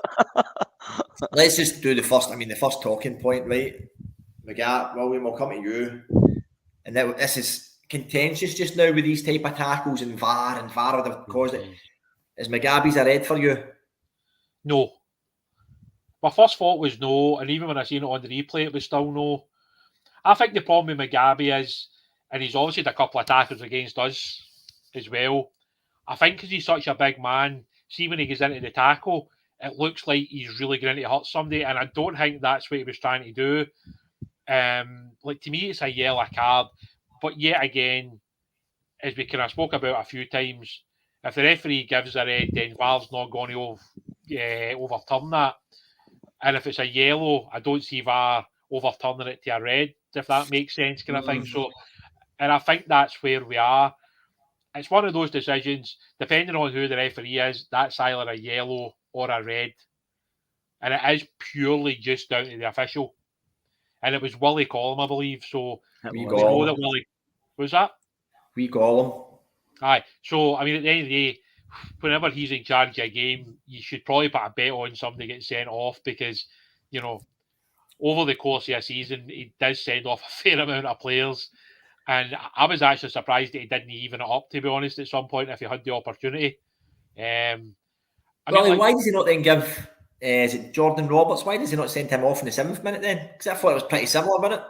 Let's just do the first talking point, right? William, we'll come to you. And this is contentious just now with these type of tackles and VAR would have caused it. Is Mugabe's a red for you? No. My first thought was no, and even when I seen it on the replay, it was still no. I think the problem with Mugabe is, and he's obviously had a couple of tackles against us as well. I think because he's such a big man, see when he gets into the tackle, it looks like he's really going to hurt somebody, and I don't think that's what he was trying to do. To me, it's a yellow card, but yet again, as we kind of spoke about a few times, if the referee gives a red, then VAR's not going to overturn that. And if it's a yellow, I don't see VAR overturning it to a red, if that makes sense, kind of thing. So, and I think that's where we are. It's one of those decisions, depending on who the referee is, that's either a yellow or a red. And it is purely just down to the official. And it was Willie Collum, I believe. So, we know that Willie... Was that? We Gollum. Aye. So, I mean, at the end of the day, whenever he's in charge of a game, you should probably put a bet on somebody getting sent off because, over the course of a season, he does send off a fair amount of players. And I was actually surprised that he didn't even it up, to be honest, at some point if he had the opportunity. Why does he not then give, is it Jordan Roberts, why does he not send him off in the 7th minute then? Because I thought it was pretty similar, wasn't it?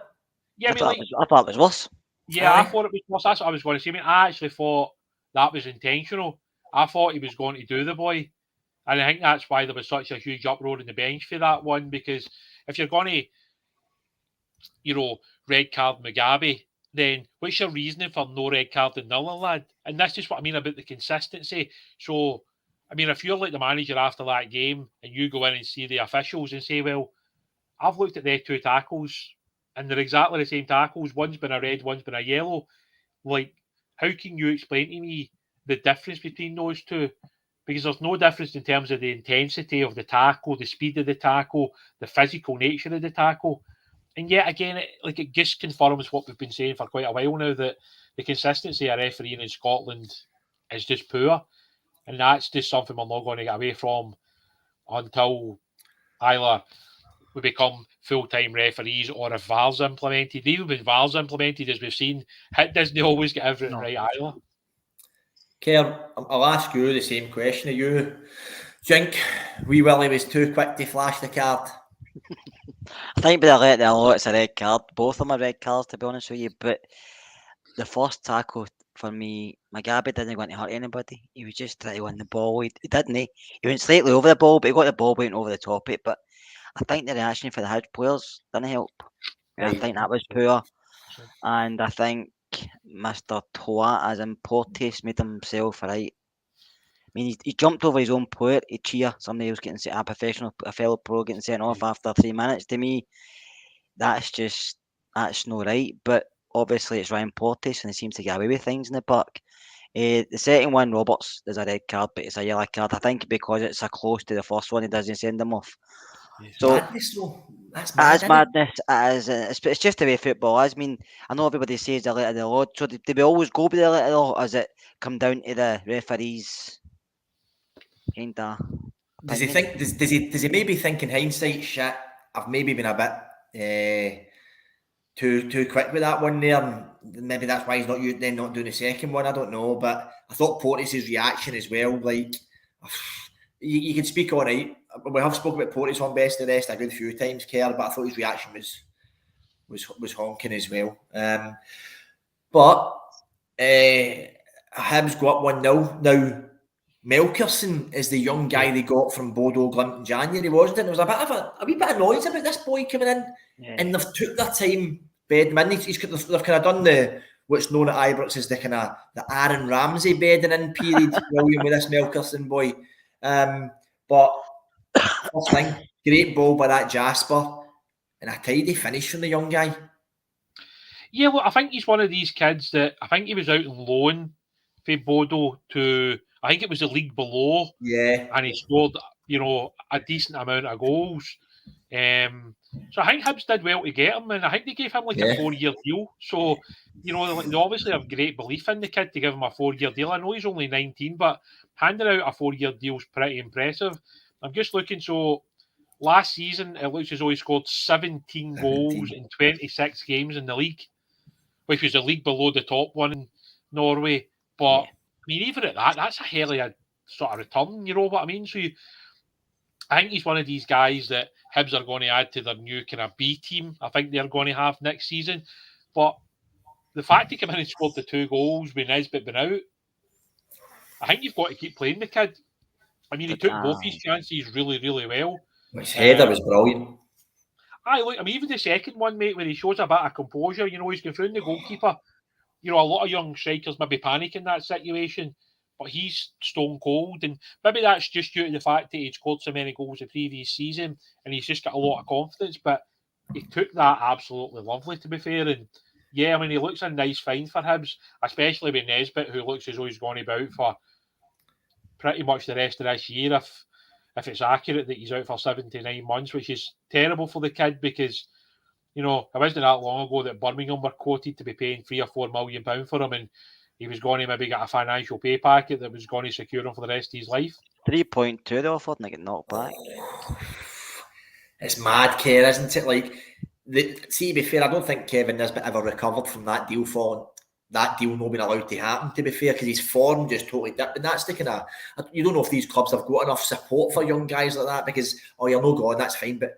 Yeah, I thought it was worse. Yeah, I thought it was worse. That's what I was going to say. I actually thought that was intentional. I thought he was going to do the boy. And I think that's why there was such a huge uproar in the bench for that one, because if you're going to, red card Mugabe, then what's your reasoning for no red card in Miller, lad? And that's just what I mean about the consistency. So, I mean, if you're like the manager after that game and you go in and see the officials and say, well, I've looked at their 2 tackles and they're exactly the same tackles. One's been a red, one's been a yellow. Like, how can you explain to me the difference between those 2? Because there's no difference in terms of the intensity of the tackle, the speed of the tackle, the physical nature of the tackle. And yet again, it just confirms what we've been saying for quite a while now, that the consistency of refereeing in Scotland is just poor. And that's just something we're not going to get away from until either we become full-time referees or if VAR's implemented. Even when VAR's implemented, as we've seen, it doesn't always get everything right either. Kerr, I'll ask you the same question. You think Wee Willie was too quick to flash the card? I think by the let the lot, it's a red card. Both of them are red cards, to be honest with you. But the first tackle for me, Mugabe didn't want to hurt anybody. He was just trying to win the ball. He didn't. He went slightly over the ball, but he got the ball went over the top of it. But I think the reaction for the Hibs players didn't help. Right. I think that was poor. And I think Mr. Toa, as in Portis, made himself right. I mean, he jumped over his own player to cheer somebody else getting sent, a fellow pro getting sent off after 3 minutes. To me, that's not right. But obviously, it's Ryan Portis, and he seems to get away with things in the park. The second one, Roberts, there's a red card, but it's a yellow card. I think because it's so close to the first one, he doesn't send them off. So madness, though. That's mad, it's madness. It's just the way football is. I mean, I know everybody says the letter of the law. So do we always go by the letter of the law, or does it come down to the referees? Kinda. Does he think? Does he maybe think in hindsight? Shit, I've maybe been a bit too quick with that one there. And maybe that's why he's not doing the second one. I don't know, but I thought Porteous' reaction as well. Like, you can speak all right. We have spoken about Porteous on Best of the Rest a good few times, Kerr, but I thought his reaction was honking as well. But Hibs go up 1-0. Now, Melkerson is the young guy they got from Bodo Glimt in January, wasn't it? There was a wee bit of noise about this boy coming in, and they've took their time bedding him in. They've kind of done what's known at Ibrox as the Aaron Ramsey bedding in period, William, with this Melkerson boy. But first thing, great ball by that Jasper, and a tidy finish from the young guy. Yeah, well, I think he's one of these kids that I think he was out on loan for Bodo to, I think it was the league below. Yeah. And he scored, a decent amount of goals. So I think Hibs did well to get him, and I think they gave him like a 4-year deal. So, they obviously have great belief in the kid to give him a 4-year deal. I know he's only 19, but handing out a 4-year deal is pretty impressive. I'm just looking, so last season, it looks as though he scored 17 goals in 26 games in the league, which was the league below the top one in Norway. But, I mean, even at that, that's a hell of a sort of return, you know what I mean? So I think he's one of these guys that Hibs are going to add to their new kind of B team. I think they're going to have next season. But the fact he came in and scored the 2 goals when Nisbet been out, I think you've got to keep playing the kid. I mean, he took both his chances really, really well. His header was brilliant. Even the second one, mate, where he shows a bit of composure, he's going through the goalkeeper. A lot of young strikers maybe panic in that situation, but he's stone cold. And maybe that's just due to the fact that he'd scored so many goals the previous season and he's just got a lot of confidence. But he took that absolutely lovely, to be fair. And yeah, I mean, he looks a nice find for Hibs, especially with Nisbet, who looks as though he's going about for pretty much the rest of this year, if it's accurate that he's out for 79 months, which is terrible for the kid because, it wasn't that long ago that Birmingham were quoted to be paying £3 or £4 million for him, and he was going to maybe get a financial pay packet that was going to secure him for the rest of his life. 3.2 they offered and they get knocked back. It's mad, Kerr, isn't it? Like, see, to be fair, I don't think Kevin Nisbet ever recovered from that deal not being allowed to happen, to be fair, because his form just totally dipped. And that's the kind of, you don't know if these clubs have got enough support for young guys like that because, you're no gone, that's fine. But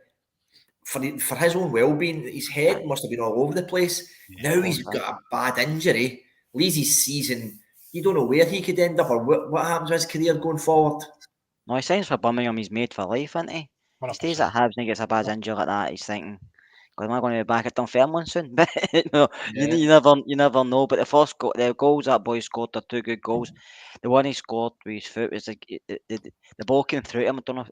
for his own well-being, his head must have been all over the place. Now he's got a bad injury, leaves his season. You don't know where he could end up or what happens with his career going forward. No, he signs for Birmingham, he's made for life, isn't he? 100%. He stays at Hibs and he gets a bad injury like that. He's thinking, am I going to be back at Dunfermline soon? But you never know. But the goals that boy scored are 2 good goals. The one he scored with his foot was like the ball came through him. I don't know if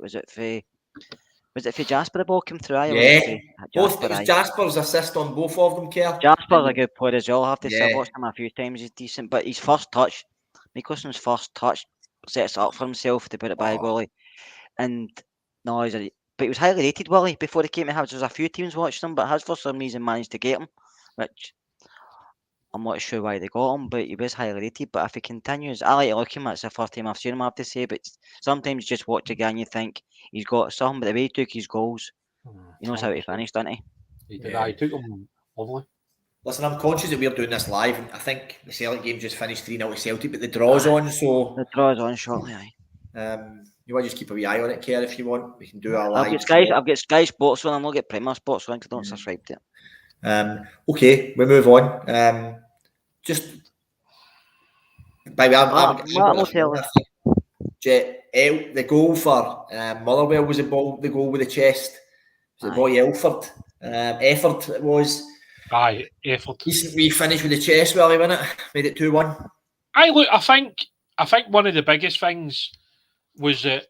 was it for Jasper the ball came through? It was Jasper's assist on both of them, Kerr. Jasper's a good player as well. I have to say, I've watched him a few times. He's decent, but his first touch, Mikkelson's first touch, sets up for himself to put it by a goalie. And no, but he was highly rated, Willie, before he came to Hibs. There was a few teams watching him, but Hibs for some reason managed to get him, which I'm not sure why they got him, but he was highly rated. But if he continues, I like to look at him. It's the first time I've seen him, I have to say. But sometimes you just watch a guy and you think he's got something, but the way he took his goals, he knows how to finish, doesn't he? He did. He took them lovely. Listen, I'm conscious that we're doing this live, and I think the Celtic game just finished 3-0 to Celtic, but the draw's on, so... The draw's on shortly, aye. You want to just keep a wee eye on it, Kerr, if you want. We can do our live. I've got Sky Sports on. I'm not get Premier Sports on because I don't subscribe to it. Okay, we move on. Just by the goal for Motherwell was the goal with the chest. Was it boy Elford? Effort it was. Aye, Effort. Decent wee finish with the chest, Willie, wasn't it? Made it 2-1. I think one of the biggest things was that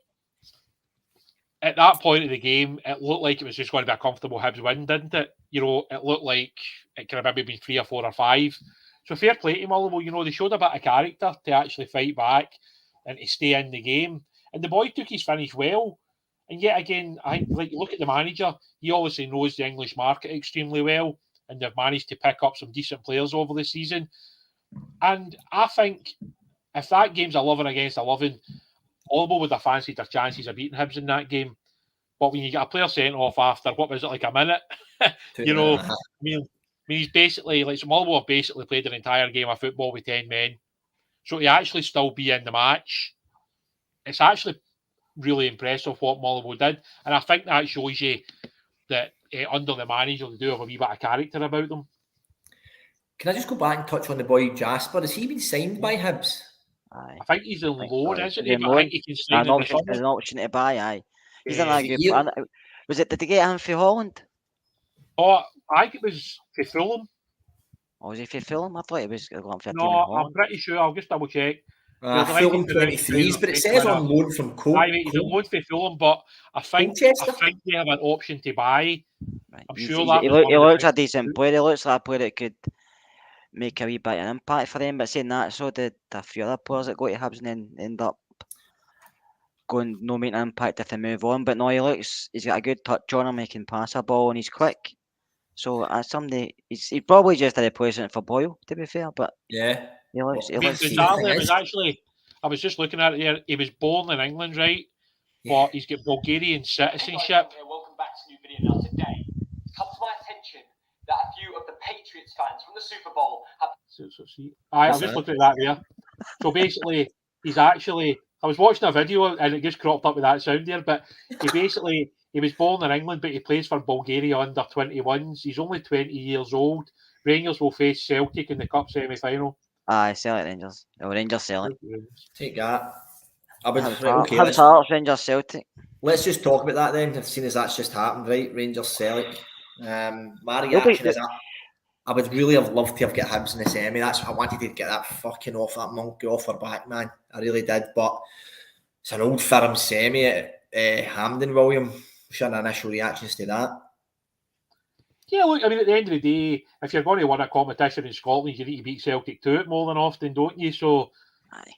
at that point of the game, it looked like it was just going to be a comfortable Hibs win, didn't it? It looked like it could have maybe been 3 or 4 or 5. So fair play to Motherwell. You know, they showed a bit of character to actually fight back and to stay in the game. And the boy took his finish well. And yet again, I think, like, look at the manager. He obviously knows the English market extremely well, and they've managed to pick up some decent players over the season. And I think if that game's 11 against 11, Motherwell would have fancied their chances of beating Hibs in that game. But when you get a player sent off after, what was it, like a minute? You know, I mean, he's basically, like, Motherwell have basically played an entire game of football with 10 men. So to actually still be in the match, it's actually really impressive what Motherwell did. And I think that shows you that under the manager, they do have a wee bit of character about them. Can I just go back and touch on the boy Jasper? Has he been signed by Hibs? Aye. I think he's in loan, isn't he? In But I think he can sign in the summer. There's an option to buy, aye. He's in Yeah. that group. Was it, did they get him for Holland? Oh, I think it was for Fulham. Or was he for Fulham? I thought he was going for a team in No, I'm Holland. pretty sure. I'll just double check. Fulham 23s, but it says on loan from He's on loan for Fulham, but I think they have an option to buy. Right. I'm He sure that he looks a decent player. He looks like a player that could make a wee bit of an impact for them. But saying that, so did a few other players that go to Hibs and then end up going no making an impact if they move on. But no, he's got a good touch on him. He can pass a ball and he's quick. So as somebody, he's probably just a replacement for Boyle, to be fair. But yeah, he looks. I was just looking at it here. He was born in England, right? Yeah. But he's got Bulgarian citizenship. Welcome back to a new video. Now today, it's come to my attention that a few of the Patriots fans from the Super Bowl have. I'm just looking at that there. So basically, he's actually. I was watching a video and it just cropped up with that sound there. But he was born in England, but he plays for Bulgaria under 21s. He's only 20 years old. Rangers will face Celtic in the Cup semi-final. Aye, Celtic Rangers. No, Rangers Celtic. Take that. Hearts, Rangers Celtic. Let's just talk about that then, as soon as that's just happened, right? Rangers Celtic. My reaction is that I would really have loved to have got Hibs in the semi. I wanted to get that fucking that monkey off our back, man. I really did, but it's an old firm semi at Hampden, William. What's your initial reactions to that? Yeah, look, I mean, at the end of the day, if you're going to win a competition in Scotland, you need to beat Celtic to it more than often, don't you? So,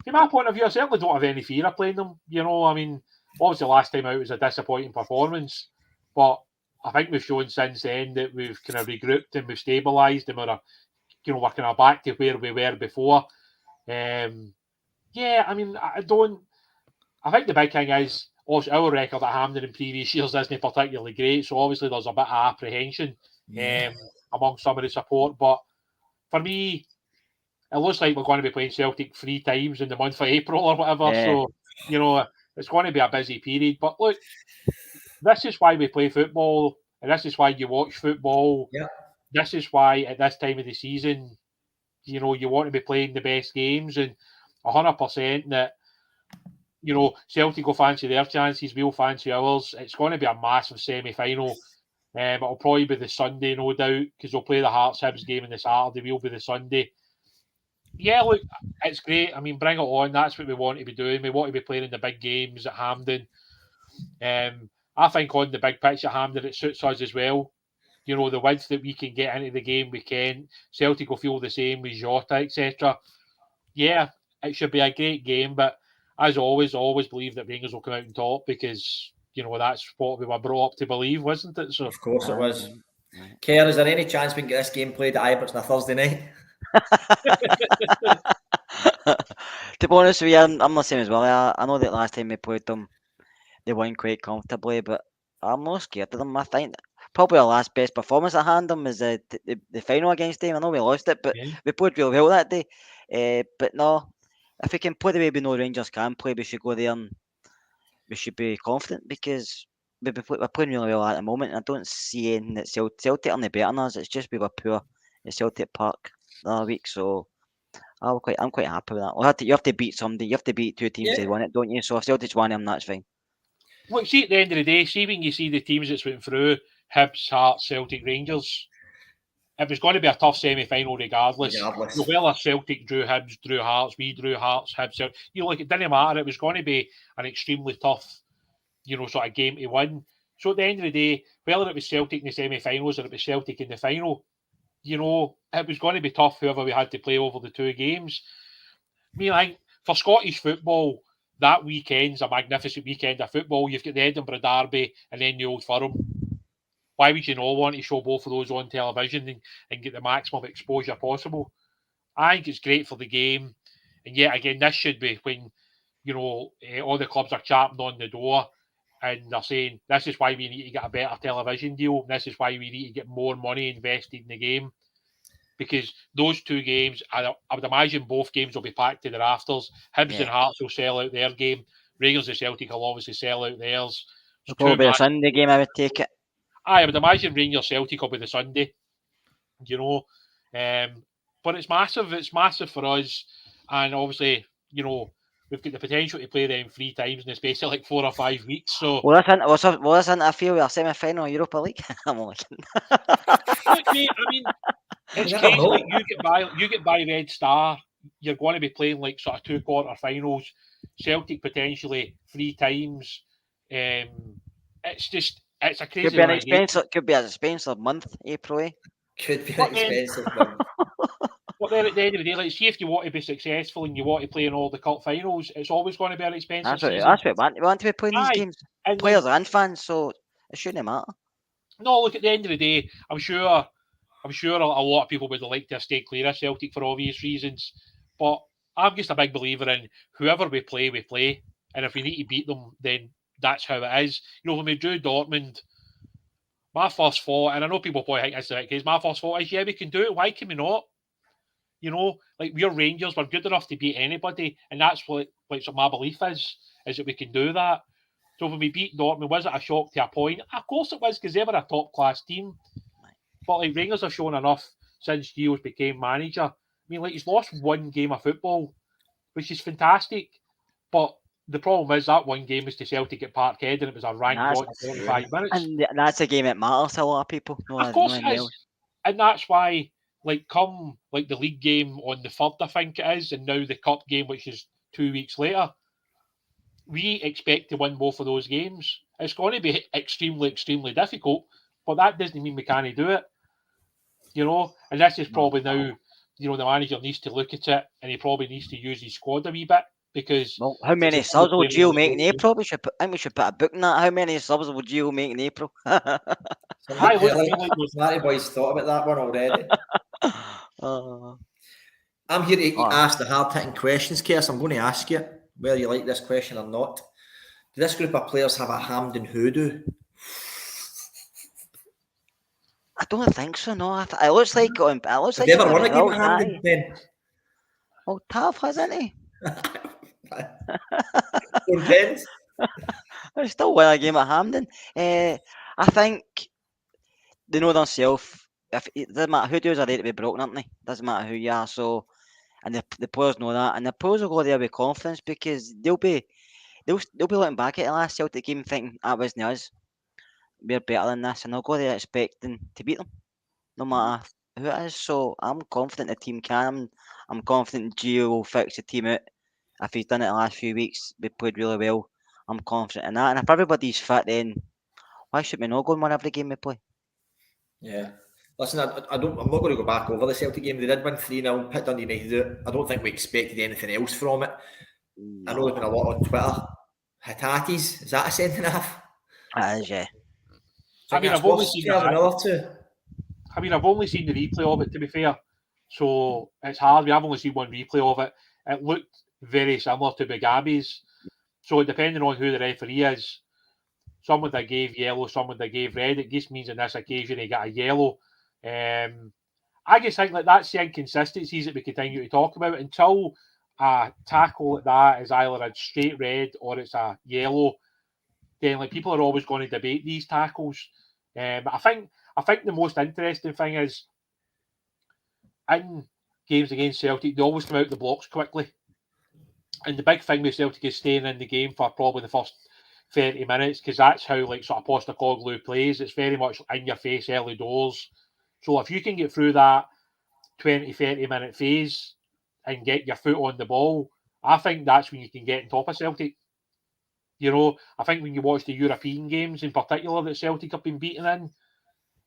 from my point of view, I certainly don't have any fear of playing them. You know, I mean, obviously last time out was a disappointing performance, but I think we've shown since then that we've kind of regrouped and we've stabilised and we're kind of back to where we were before. Yeah, I mean, I think the big thing is, also, our record at Hampden in previous years isn't particularly great, so obviously there's a bit of apprehension among some of the support. But for me, it looks like we're going to be playing Celtic 3 times in the month of April or whatever. Yeah. So, it's going to be a busy period. But look, this is why we play football, and this is why you watch football. Yeah. This is why at this time of the season, you want to be playing the best games, and 100% that. Celtic will fancy their chances, we'll fancy ours. It's going to be a massive semi-final. It'll probably be the Sunday, no doubt, because they'll play the Hearts Hibs game on the Saturday, we'll be the Sunday. Yeah, look, it's great. I mean, bring it on. That's what we want to be doing. We want to be playing in the big games at Hampden. I think on the big pitch at Hampden, it suits us as well. The width that we can get into the game, we can. Celtic will feel the same with Jota, etc. Yeah, it should be a great game, but as always believe that Rangers will come out on top because, that's what we were brought up to believe, wasn't it? So, of course it was. Kerr, is there any chance we can get this game played at Ibrox on a Thursday night? To be honest with you, I'm the same as well. I know that last time we played them, they won quite comfortably, but I'm not scared of them. I think probably our last best performance at Hampden was the final against them. I know we lost it, but we played really well that day. But no, if we can play the way we know Rangers can play, we should go there and we should be confident because we're playing really well at the moment. And I don't see anything that Celtic are better than us. It's just we were poor at Celtic Park the other week, so I'm quite happy with that. You have to beat somebody. You have to beat 2 teams to win it, don't you? So if Celtic's won them, that's fine. Look, see, at the end of the day, see when you see the teams that's went through, Hibs, Hearts, Celtic, Rangers, it was going to be a tough semi-final regardless. Well, Celtic drew Hibs, drew Hearts, we drew Hearts, Hibs, Celtic. It didn't matter. It was going to be an extremely tough, sort of game to win. So at the end of the day, whether it was Celtic in the semi-finals or it was Celtic in the final, you know, it was going to be tough whoever we had to play over the 2 games. I think for Scottish football, that weekend's a magnificent weekend of football. You've got the Edinburgh Derby and then the Old Firm. Why would you not want to show both of those on television and get the maximum exposure possible? I think it's great for the game. And yet again, this should be when, you know, all the clubs are champing on the door and they're saying, this is why we need to get a better television deal. This is why we need to get more money invested in the game. Because those 2 games, I would imagine both games will be packed to the rafters. Hibs and Hearts will sell out their game. Rangers and Celtic will obviously sell out theirs. It'll probably be a Sunday game, I would take it. I would imagine Rangers Celtic will be the Sunday, you know. But it's massive. It's massive for us. And obviously, you know, we've got the potential to play them 3 times in the space of like 4 or 5 weeks. So, Will this interfere with our semi-final Europa League? I'm only kidding. look, mate, I mean, it's crazy. Like, you get by Red Star, you're going to be playing like sort of 2 quarter-finals. Celtic potentially 3 times. It's a crazy. Could be an expensive month, April. Could be an expensive month. But then at the end of the day, like, see if you want to be successful and you want to play in all the cup finals, it's always going to be an expensive season. That's what we want to be playing these games. Players and fans, so it shouldn't matter. No, look, at the end of the day, I'm sure a lot of people would like to stay clear of Celtic for obvious reasons. But I'm just a big believer in whoever we play, we play. And if we need to beat them, then that's how it is. You know, when we drew Dortmund, my first thought, and I know people probably think that's the right case, my first thought is, yeah, we can do it. Why can we not? You know, like, we're Rangers, we're good enough to beat anybody, and that's what my belief is that we can do that. So when we beat Dortmund, was it a shock to a point? Of course it was, because they were a top-class team. But like, Rangers have shown enough since Gio's became manager. I mean, like, he's lost 1 game of football, which is fantastic. But the problem is that 1 game was to Celtic at Parkhead, and it was a rank for 45 minutes. And that's a game that matters to a lot of people. Of course it is. And that's why, like, come like the league game on the 3rd, I think it is, and now the cup game, which is 2 weeks later, we expect to win both of those games. It's going to be extremely, extremely difficult, but that doesn't mean we can't do it. You know, and this is probably now, you know, the manager needs to look at it, and he probably needs to use his squad a wee bit, because... Well, how many subs will Gio make in April? I think we should put a book in that. How many subs will Gio make in April? Matty boys thought about that one already. I'm here to ask the hard-hitting questions, Kers. I'm going to ask you whether you like this question or not. Do this group of players have a Hampden hoodoo? I don't think so. No, it looks like it looks have like. They ever won a game at Hampden? Then? Oh, Tav hasn't he? They still win a game at Hampden. I think they know themselves. It doesn't matter who does are there to be broken, aren't they? Doesn't matter who you are. So, and the players know that, and the players will go there with confidence, because they'll be looking back at the last Celtic game thinking that wasn't us. We're better than this, and they'll go there expecting to beat them, no matter who it is. So I'm confident the team can. I'm confident Gio will fix the team out. If he's done it the last few weeks, we played really well. I'm confident in that. And if everybody's fit, then why should we not go and win every game we play? Yeah. Listen, I'm not going to go back over the Celtic game. They did win 3-0, put Dundee United. I don't think we expected anything else from it. I know there's been a lot on Twitter. Hitatis, is that a sending off? That is, yeah. I mean, I've only seen the replay of it, to be fair. So it's hard. I've only seen one replay of it. It looked very similar to Bagabi's. So depending on who the referee is, someone that gave yellow, someone that gave red, it just means in this occasion he got a yellow. I just think that's the inconsistencies that we continue to talk about. Until a tackle like that is either a straight red or it's a yellow, then like people are always going to debate these tackles. But I think the most interesting thing is in games against Celtic, they always come out the blocks quickly. And the big thing with Celtic is staying in the game for probably the first 30 minutes, because that's how like sort of Postecoglou plays. It's very much in your face early doors. So if you can get through that 20-30 minute phase and get your foot on the ball, I think that's when you can get on top of Celtic. You know, I think when you watch the European games in particular that Celtic have been beaten in,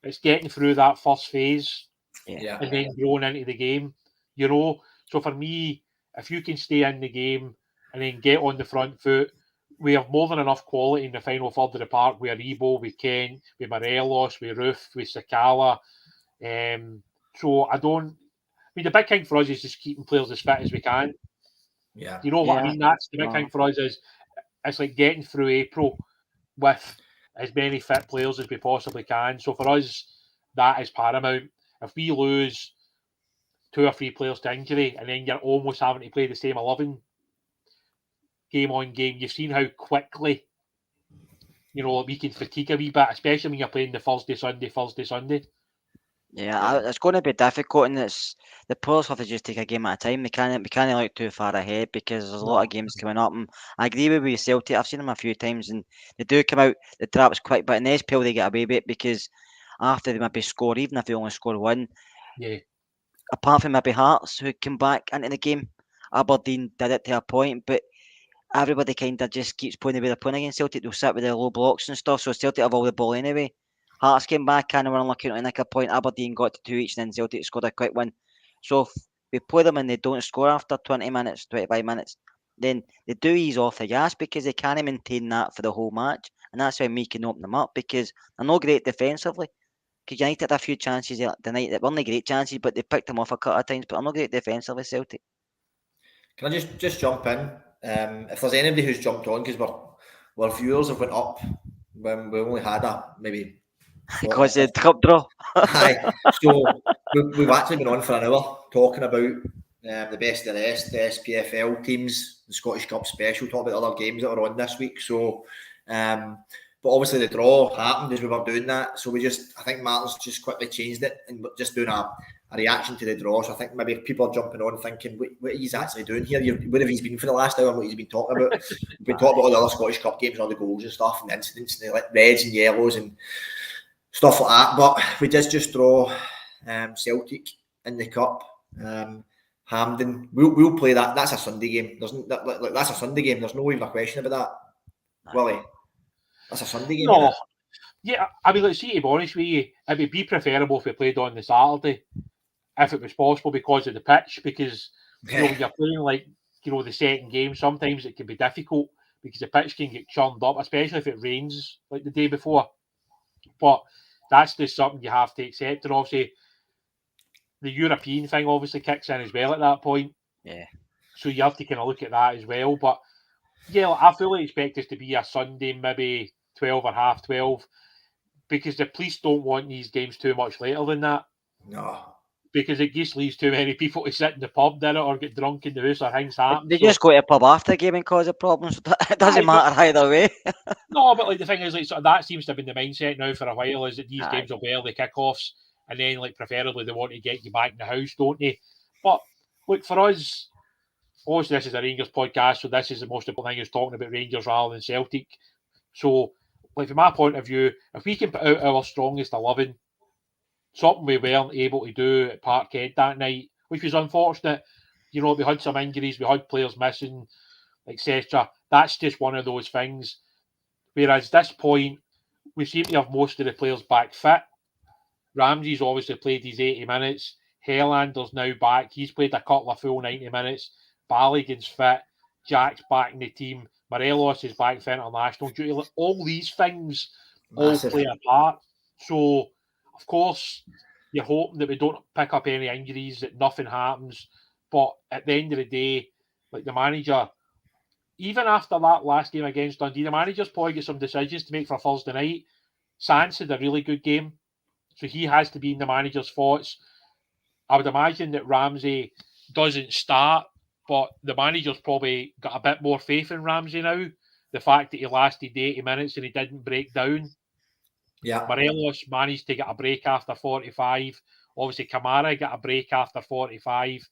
it's getting through that first phase Yeah. and then grown into the game, you know. So for me, if you can stay in the game and then get on the front foot, we have more than enough quality in the final third of the park with Aribo, with Kent, with Morelos, with Roof, with Sakala. So I mean, the big thing for us is just keeping players as fit as we can. Yeah. You know what I mean? That's the big thing for us is it's like getting through April with as many fit players as we possibly can. So for us, that is paramount. If we lose 2 or 3 players to injury and then you're almost having to play the same 11 game on game, you've seen how quickly, we can fatigue a wee bit, especially when you're playing the Thursday, Sunday. Yeah, it's going to be difficult, and the players have to just take a game at a time. We can't look too far ahead because there's a lot of games coming up. And I agree with you, Celtic. I've seen them a few times, and they do come out the traps quick. But in the SPFL, they get away with it because after they maybe score, even if they only score one, Yeah, apart from maybe Hearts who come back into the game, Aberdeen did it to a point, but everybody kind of just keeps playing the way they're playing against Celtic. They'll sit with their low blocks and stuff, so Celtic have all the ball anyway. Hearts came back and were unlucky to nick a point. Aberdeen got to 2 each, and then Celtic scored a quick one. So if we play them and they don't score after 20 minutes, 25 minutes, then they do ease off the gas because they can't maintain that for the whole match. And that's how we can open them up because they're not great defensively. Because United had a few chances tonight that weren't great chances, but they picked them off a couple of times. But they're not great defensively, Celtic. Can I just jump in? If there's anybody who's jumped on, because our viewers have went up when we only had maybe because the cup draw. Aye, so we've actually been on for an hour talking about the best of the rest, the SPFL teams, the Scottish Cup special, talking about other games that are on this week. So, but obviously the draw happened as we were doing that. So I think Martin's just quickly changed it and just doing a reaction to the draw. So I think maybe people are jumping on thinking, what he's actually doing here? Where have he been for the last hour and what he's been talking about? We've been talking about all the other Scottish Cup games and all the goals and stuff and the incidents and the reds and yellows and stuff like that. But we did just draw Celtic in the cup. Hampden, we'll play that. That's a Sunday game. That's a Sunday game. There's no even a question about that, Willie. That's a Sunday game. No, yeah. I mean, let's see. To be honest with you, it would be preferable if we played on the Saturday, if it was possible, because of the pitch. Because when you're playing like the second game, sometimes it can be difficult because the pitch can get churned up, especially if it rains like the day before. But that's just something you have to accept. And obviously, the European thing obviously kicks in as well at that point. Yeah. So you have to kind of look at that as well. But yeah, I fully expect this to be a Sunday, maybe 12 or half 12, because the police don't want these games too much later than that. No. Because it just leaves too many people to sit in the pub dinner or get drunk in the house or things happen. They just go to a pub after the game and cause a problem. So it doesn't matter either way. No, but like the thing is, like, so that seems to have been the mindset now for a while, is that these games will be early kickoffs, and then like preferably they want to get you back in the house, don't they? But look, for us, obviously this is a Rangers podcast, so this is the most important thing, is talking about Rangers rather than Celtic. So, like from my point of view, if we can put out our strongest 11, something we weren't able to do at Parkhead that night, which was unfortunate. We had some injuries, we had players missing, etc. That's just one of those things. Whereas this point, we seem to have most of the players back fit. Ramsey's obviously played his 80 minutes. Hellander's now back. He's played a couple of full 90 minutes. Balogun's fit. Jack's back in the team. Morelos is back for international duty. All these things all play a part. So, of course, you're hoping that we don't pick up any injuries, that nothing happens. But at the end of the day, like the manager, even after that last game against Dundee, the manager's probably got some decisions to make for Thursday night. Sands had a really good game, so he has to be in the manager's thoughts. I would imagine that Ramsey doesn't start, but the manager's probably got a bit more faith in Ramsey now. The fact that he lasted 80 minutes and he didn't break down. Yeah. Morelos managed to get a break after 45. Obviously, Kamara got a break after 45.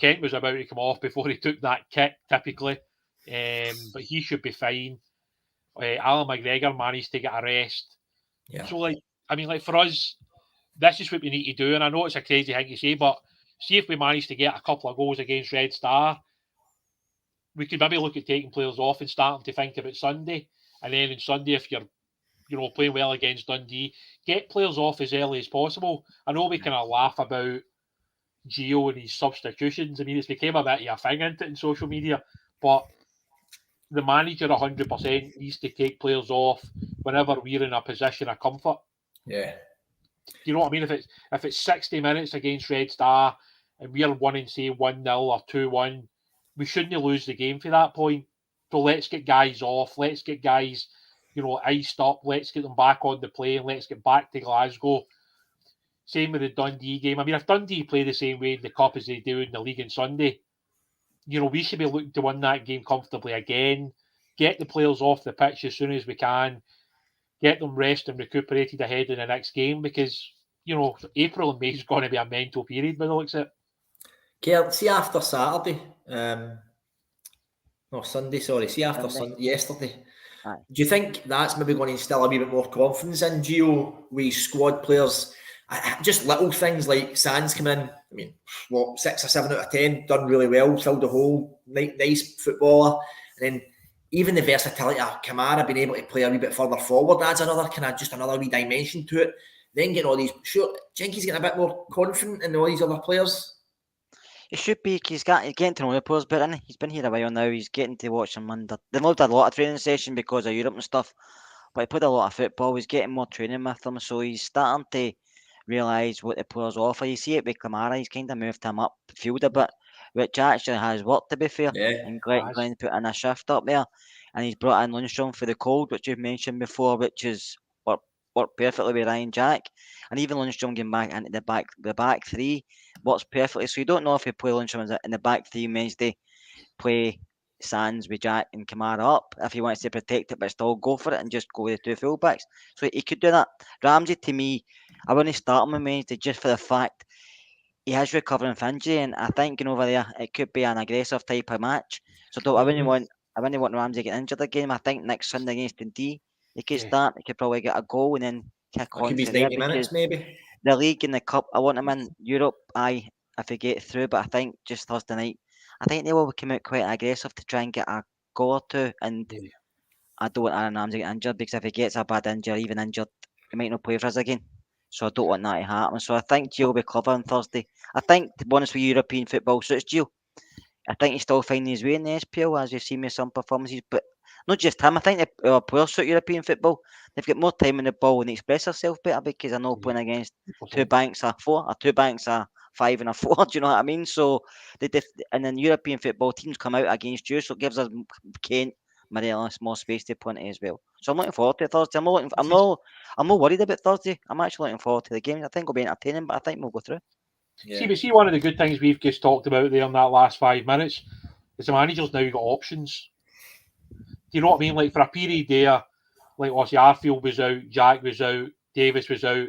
Kent was about to come off before he took that kick, typically. But he should be fine. Alan McGregor managed to get a rest. Yeah. So, for us, this is what we need to do. And I know it's a crazy thing to say, but see if we manage to get a couple of goals against Red Star, we could maybe look at taking players off and starting to think about Sunday. And then on Sunday, if you're playing well against Dundee. Get players off as early as possible. I know we kind of laugh about Gio and his substitutions. I mean, it's became a bit of a thing into it in social media, but the manager 100% needs to take players off whenever we're in a position of comfort. Yeah. You know what I mean? If it's 60 minutes against Red Star and we're winning, say 1-0 or 2-1, we shouldn't lose the game for that point. So let's get guys off. Let's get guys, iced up. Let's get them back on the plane. Let's get back to Glasgow. Same with the Dundee game. I mean, if Dundee play the same way in the Cup as they do in the league on Sunday, we should be looking to win that game comfortably again. Get the players off the pitch as soon as we can. Get them rest and recuperated ahead in the next game because, April and May is going to be a mental period by the looks of it. Kerr, see after Saturday, Sunday, sorry. See after yesterday. Aye. Do you think that's maybe going to instill a wee bit more confidence in Gio with squad players? Just little things like Sands coming in. I mean, 6 or 7 out of 10, done really well, filled the hole, nice footballer. And then even the versatility of Kamara being able to play a wee bit further forward adds another wee dimension to it. Then getting all these, sure, Jenky's getting a bit more confident in all these other players. He should be. He's getting to know the players better, isn't he? He's been here a while now. He's getting to watch them under. They've not had a lot of training session because of Europe and stuff, but he played a lot of football. He's getting more training with them, so he's starting to realise what the players offer. You see it with Kamara. He's kind of moved him up the field a bit, which actually has worked, to be fair. Yeah, and Glenn put in a shift up there, and he's brought in Lundstrom for the cold, which you've mentioned before, which is worked perfectly with Ryan Jack, and even Lundstrom getting back into the back three works perfectly. So you don't know if you play Lundstrom in the back three Wednesday, play Sands with Jack and Kamara up if he wants to protect it, but still go for it and just go with the 2 fullbacks. So he could do that. Ramsey, to me, I wouldn't start him on Wednesday just for the fact he is recovering from injury, and I think over there it could be an aggressive type of match. So I wouldn't want Ramsey getting injured again. I think next Sunday against Dundee, he could start. He could probably get a goal and then kick on. Could be 90 minutes maybe. The league and the cup, I want him in Europe. If he get through, but I think just Thursday night, I think they will come out quite aggressive to try and get a goal or two. And I don't want Aaron Ramsey to get injured because if he gets a bad injury, even injured, he might not play for us again. So I don't want that to happen. So I think Gio will be clever on Thursday. I think, to be honest with European football suits Gio. I think he's still finding his way in the SPL, as you've seen with some performances. But not just him. I think the players suit European football. They've got more time in the ball and they express themselves better because I know playing against 2 banks are 4, or 2 banks are 5 and a 4. Do you know what I mean? So and then European football teams come out against you, so it gives us Kent, Morelos more space to plenty as well. So I'm looking forward to Thursday. I'm not worried about Thursday. I'm actually looking forward to the game. I think it'll be entertaining, but I think we'll go through. Yeah. See, one of the good things we've just talked about there in that last 5 minutes is the manager's now got options. Do you know what I mean? Like for a period there, like obviously Arfield was out, Jack was out, Davis was out,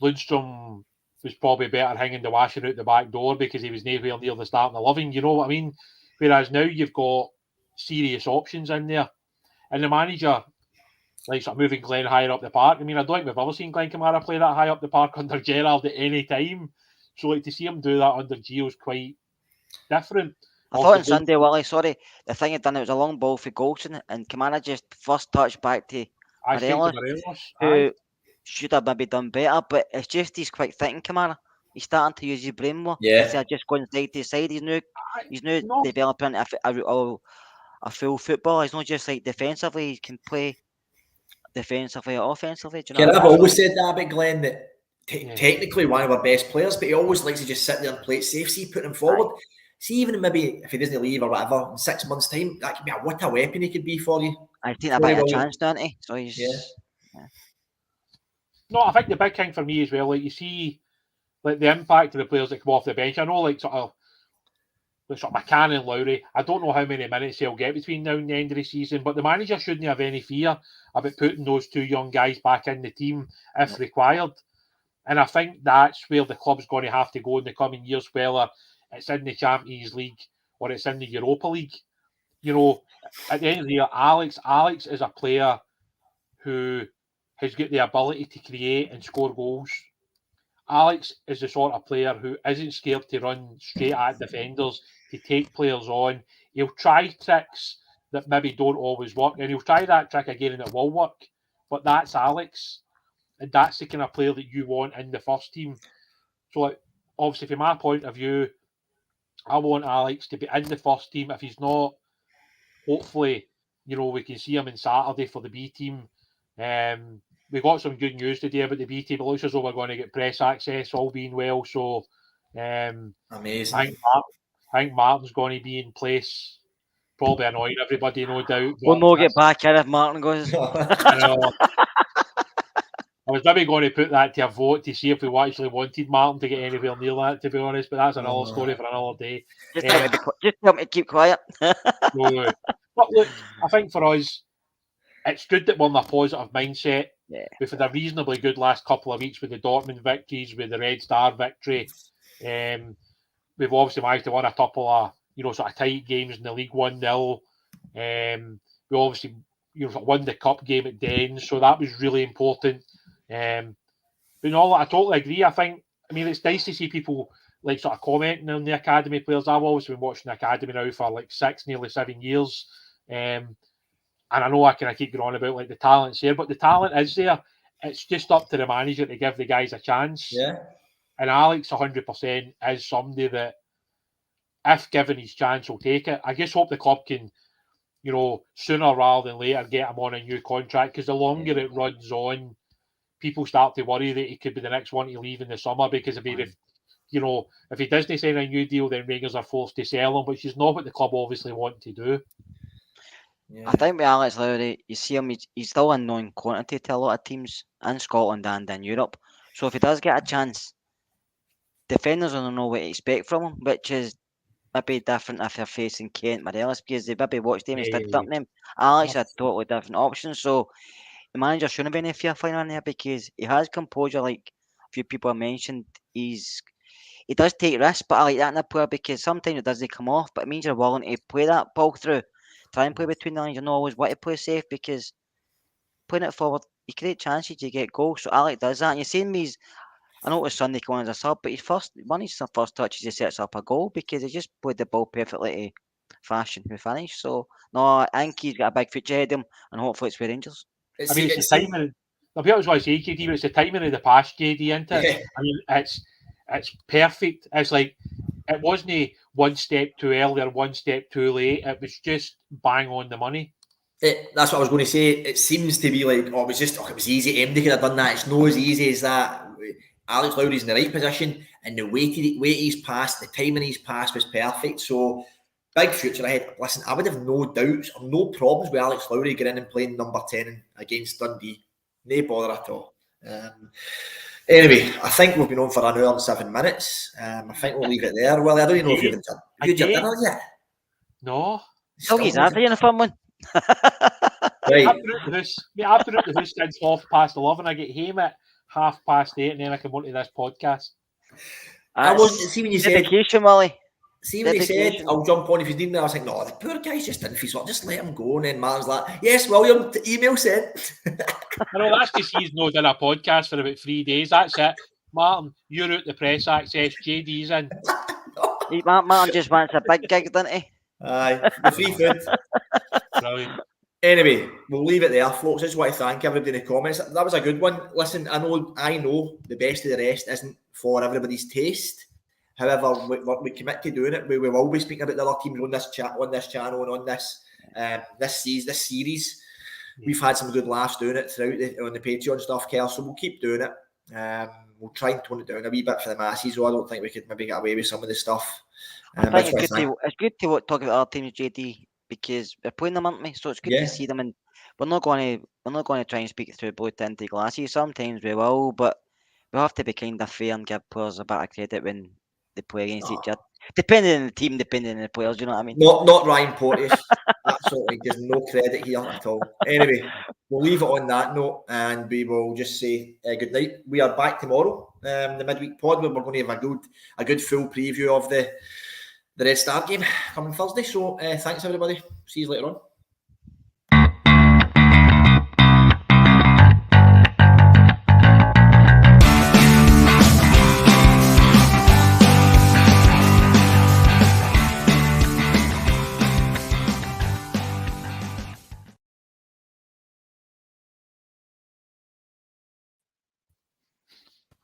Lundstrom was probably better hanging the washing out the back door because he was nowhere near the starting 11. You know what I mean? Whereas now you've got serious options in there, and the manager likes moving Glenn higher up the park. I mean, I don't think we've ever seen Glenn Kamara play that high up the park under Gerrard at any time. So, like, to see him do that under Gio is quite different. I thought on Sunday, Willie, sorry, the thing he'd done, it was a long ball for Goldson, and Kamara just first touch back to Morelos, who should have maybe done better, but it's just he's quite thinking, Kamara. He's starting to use his brain more. Yeah. Instead of just going side to side, he's now developing a full football. He's not just like defensively, he can play defensively or offensively. Do you know I've always said that about Glenn, that technically one of our best players, but he always likes to just sit there and play it safe. See, put him forward. See, even maybe if he doesn't leave or whatever, in 6 months' time, that could be what a weapon he could be for you. I think a bit of a chance, don't he? So he's No, I think the big thing for me as well, like you see, like the impact of the players that come off the bench. I know, like sort of McCann and Lowry. I don't know how many minutes he'll get between now and the end of the season, but the manager shouldn't have any fear about putting those 2 young guys back in the team if required. And I think that's where the club's going to have to go in the coming years, whether it's in the Champions League or it's in the Europa League. You know, at the end of the year, Alex is a player who has got the ability to create and score goals. Alex is the sort of player who isn't scared to run straight at defenders, to take players on. He'll try tricks that maybe don't always work, and he'll try that trick again and it will work. but that's Alex, and that's the kind of player that you want in the first team. So, like, obviously, from my point of view, I want Alex to be in the first team. If he's not, hopefully, we can see him on Saturday for the B team. We got some good news today about the B team. It looks as though we're going to get press access, all being well. So, amazing. I think Martin's going to be in place. Probably annoying everybody, no doubt. We'll not get back in if Martin goes. I know. I was maybe going to put that to a vote to see if we actually wanted Martin to get anywhere near that, to be honest. But that's another story for another day. Just tell me to keep quiet. No. But look, I think for us, it's good that we're in a positive mindset. Yeah. We've had a reasonably good last couple of weeks with the Dortmund victories, with the Red Star victory. We've obviously managed to win a couple of sort of tight games in the league 1-0. We obviously won the cup game at Dens, so that was really important. But I totally agree. I mean, it's nice to see people like sort of commenting on the academy players. I've always been watching the academy now for like 6, nearly 7 years. And I know I kind of keep going on about like the talent's here, but the talent is there. It's just up to the manager to give the guys a chance. Yeah. And Alex 100% is somebody that, if given his chance, will take it. I just hope the club can, sooner rather than later get him on a new contract, because the longer it runs on, people start to worry that he could be the next one to leave in the summer, because if he doesn't sign a new deal, then Rangers are forced to sell him, which is not what the club obviously want to do. Yeah. I think with Alex Lowry, you see him, he's still a known quantity to a lot of teams in Scotland and in Europe. So if he does get a chance, defenders will know what to expect from him, which is maybe different if they're facing Kent, Morelos, because they maybe watched him and stepped up them. Alex had totally different options, so the manager shouldn't have been a fair final in there, because he has composure, like a few people have mentioned. He does take risks, but I like that in a player, because sometimes it doesn't come off, but it means you're willing to play that ball through, try and play between the lines. You don't always want to play safe, because putting it forward, you create chances to get goals. So Alex does that, and you're seeing me. I know it was Sunday coming as a sub, but his first touches, he sets up a goal, because he just played the ball perfectly to fashion who finished. So no, I think he's got a big future ahead of him, and hopefully it's with Rangers. It's the timing. I was going to say, JD, but it's the timing of the pass, JD, isn't it? Yeah. I mean, it's perfect. It's like, it wasn't one step too early or one step too late. It was just bang on the money. That's what I was going to say. It seems to be like, it was easy. MD could have done that. It's not as easy as that. Alex Lowry's in the right position, and the way he's passed, the timing he's passed was perfect. So, big future ahead. Listen, I would have no doubts or no problems with Alex Lowry getting in and playing number 10 against Dundee. No bother at all. Anyway, I think we've been on for an hour and 7 minutes. I think we'll leave it there. Well, I don't even know if you've had your dinner yet. No. He's after you in a fun one. Right. I've been at the house since 11:30. I get home at 8:30, and then I come onto this podcast. I wasn't. See when you said dedication, Wally. See when he said, "I'll jump on if he's needing it." I was like, "No, the poor guy's just in for his work. Just let him go." And then Martin's like, "Yes, William, email sent." I know, that's because he's not done a podcast for about 3 days. That's it. Martin, you're out the press access. JD's in. Martin just wants a big gig, doesn't he? Aye, the free food. Brilliant. Anyway, we'll leave it there, folks. I just want to thank everybody in the comments. That was a good one. Listen, I know the best of the rest isn't for everybody's taste. However, we commit to doing it. We will always speak about the other teams on this channel and on this series. We've had some good laughs doing it throughout on the Patreon stuff, Kel, so we'll keep doing it. We'll try and tone it down a wee bit for the masses, so I don't think we could maybe get away with some of the stuff. I think it's good to talk about other teams, JD, because we're playing them, aren't we? So it's good to see them, and we're not going to try and speak through blue tinted glasses. Sometimes we will, but we have to be kind of fair and give players a bit of credit when they play against each other. Depending on the team, depending on the players, you know what I mean? Not Ryan Porteous. Absolutely, there's no credit here at all. Anyway, we'll leave it on that note, and we will just say good night. We are back tomorrow, the midweek pod, where we're going to have a good full preview of the Red Star game coming Thursday. So thanks everybody. See you later on.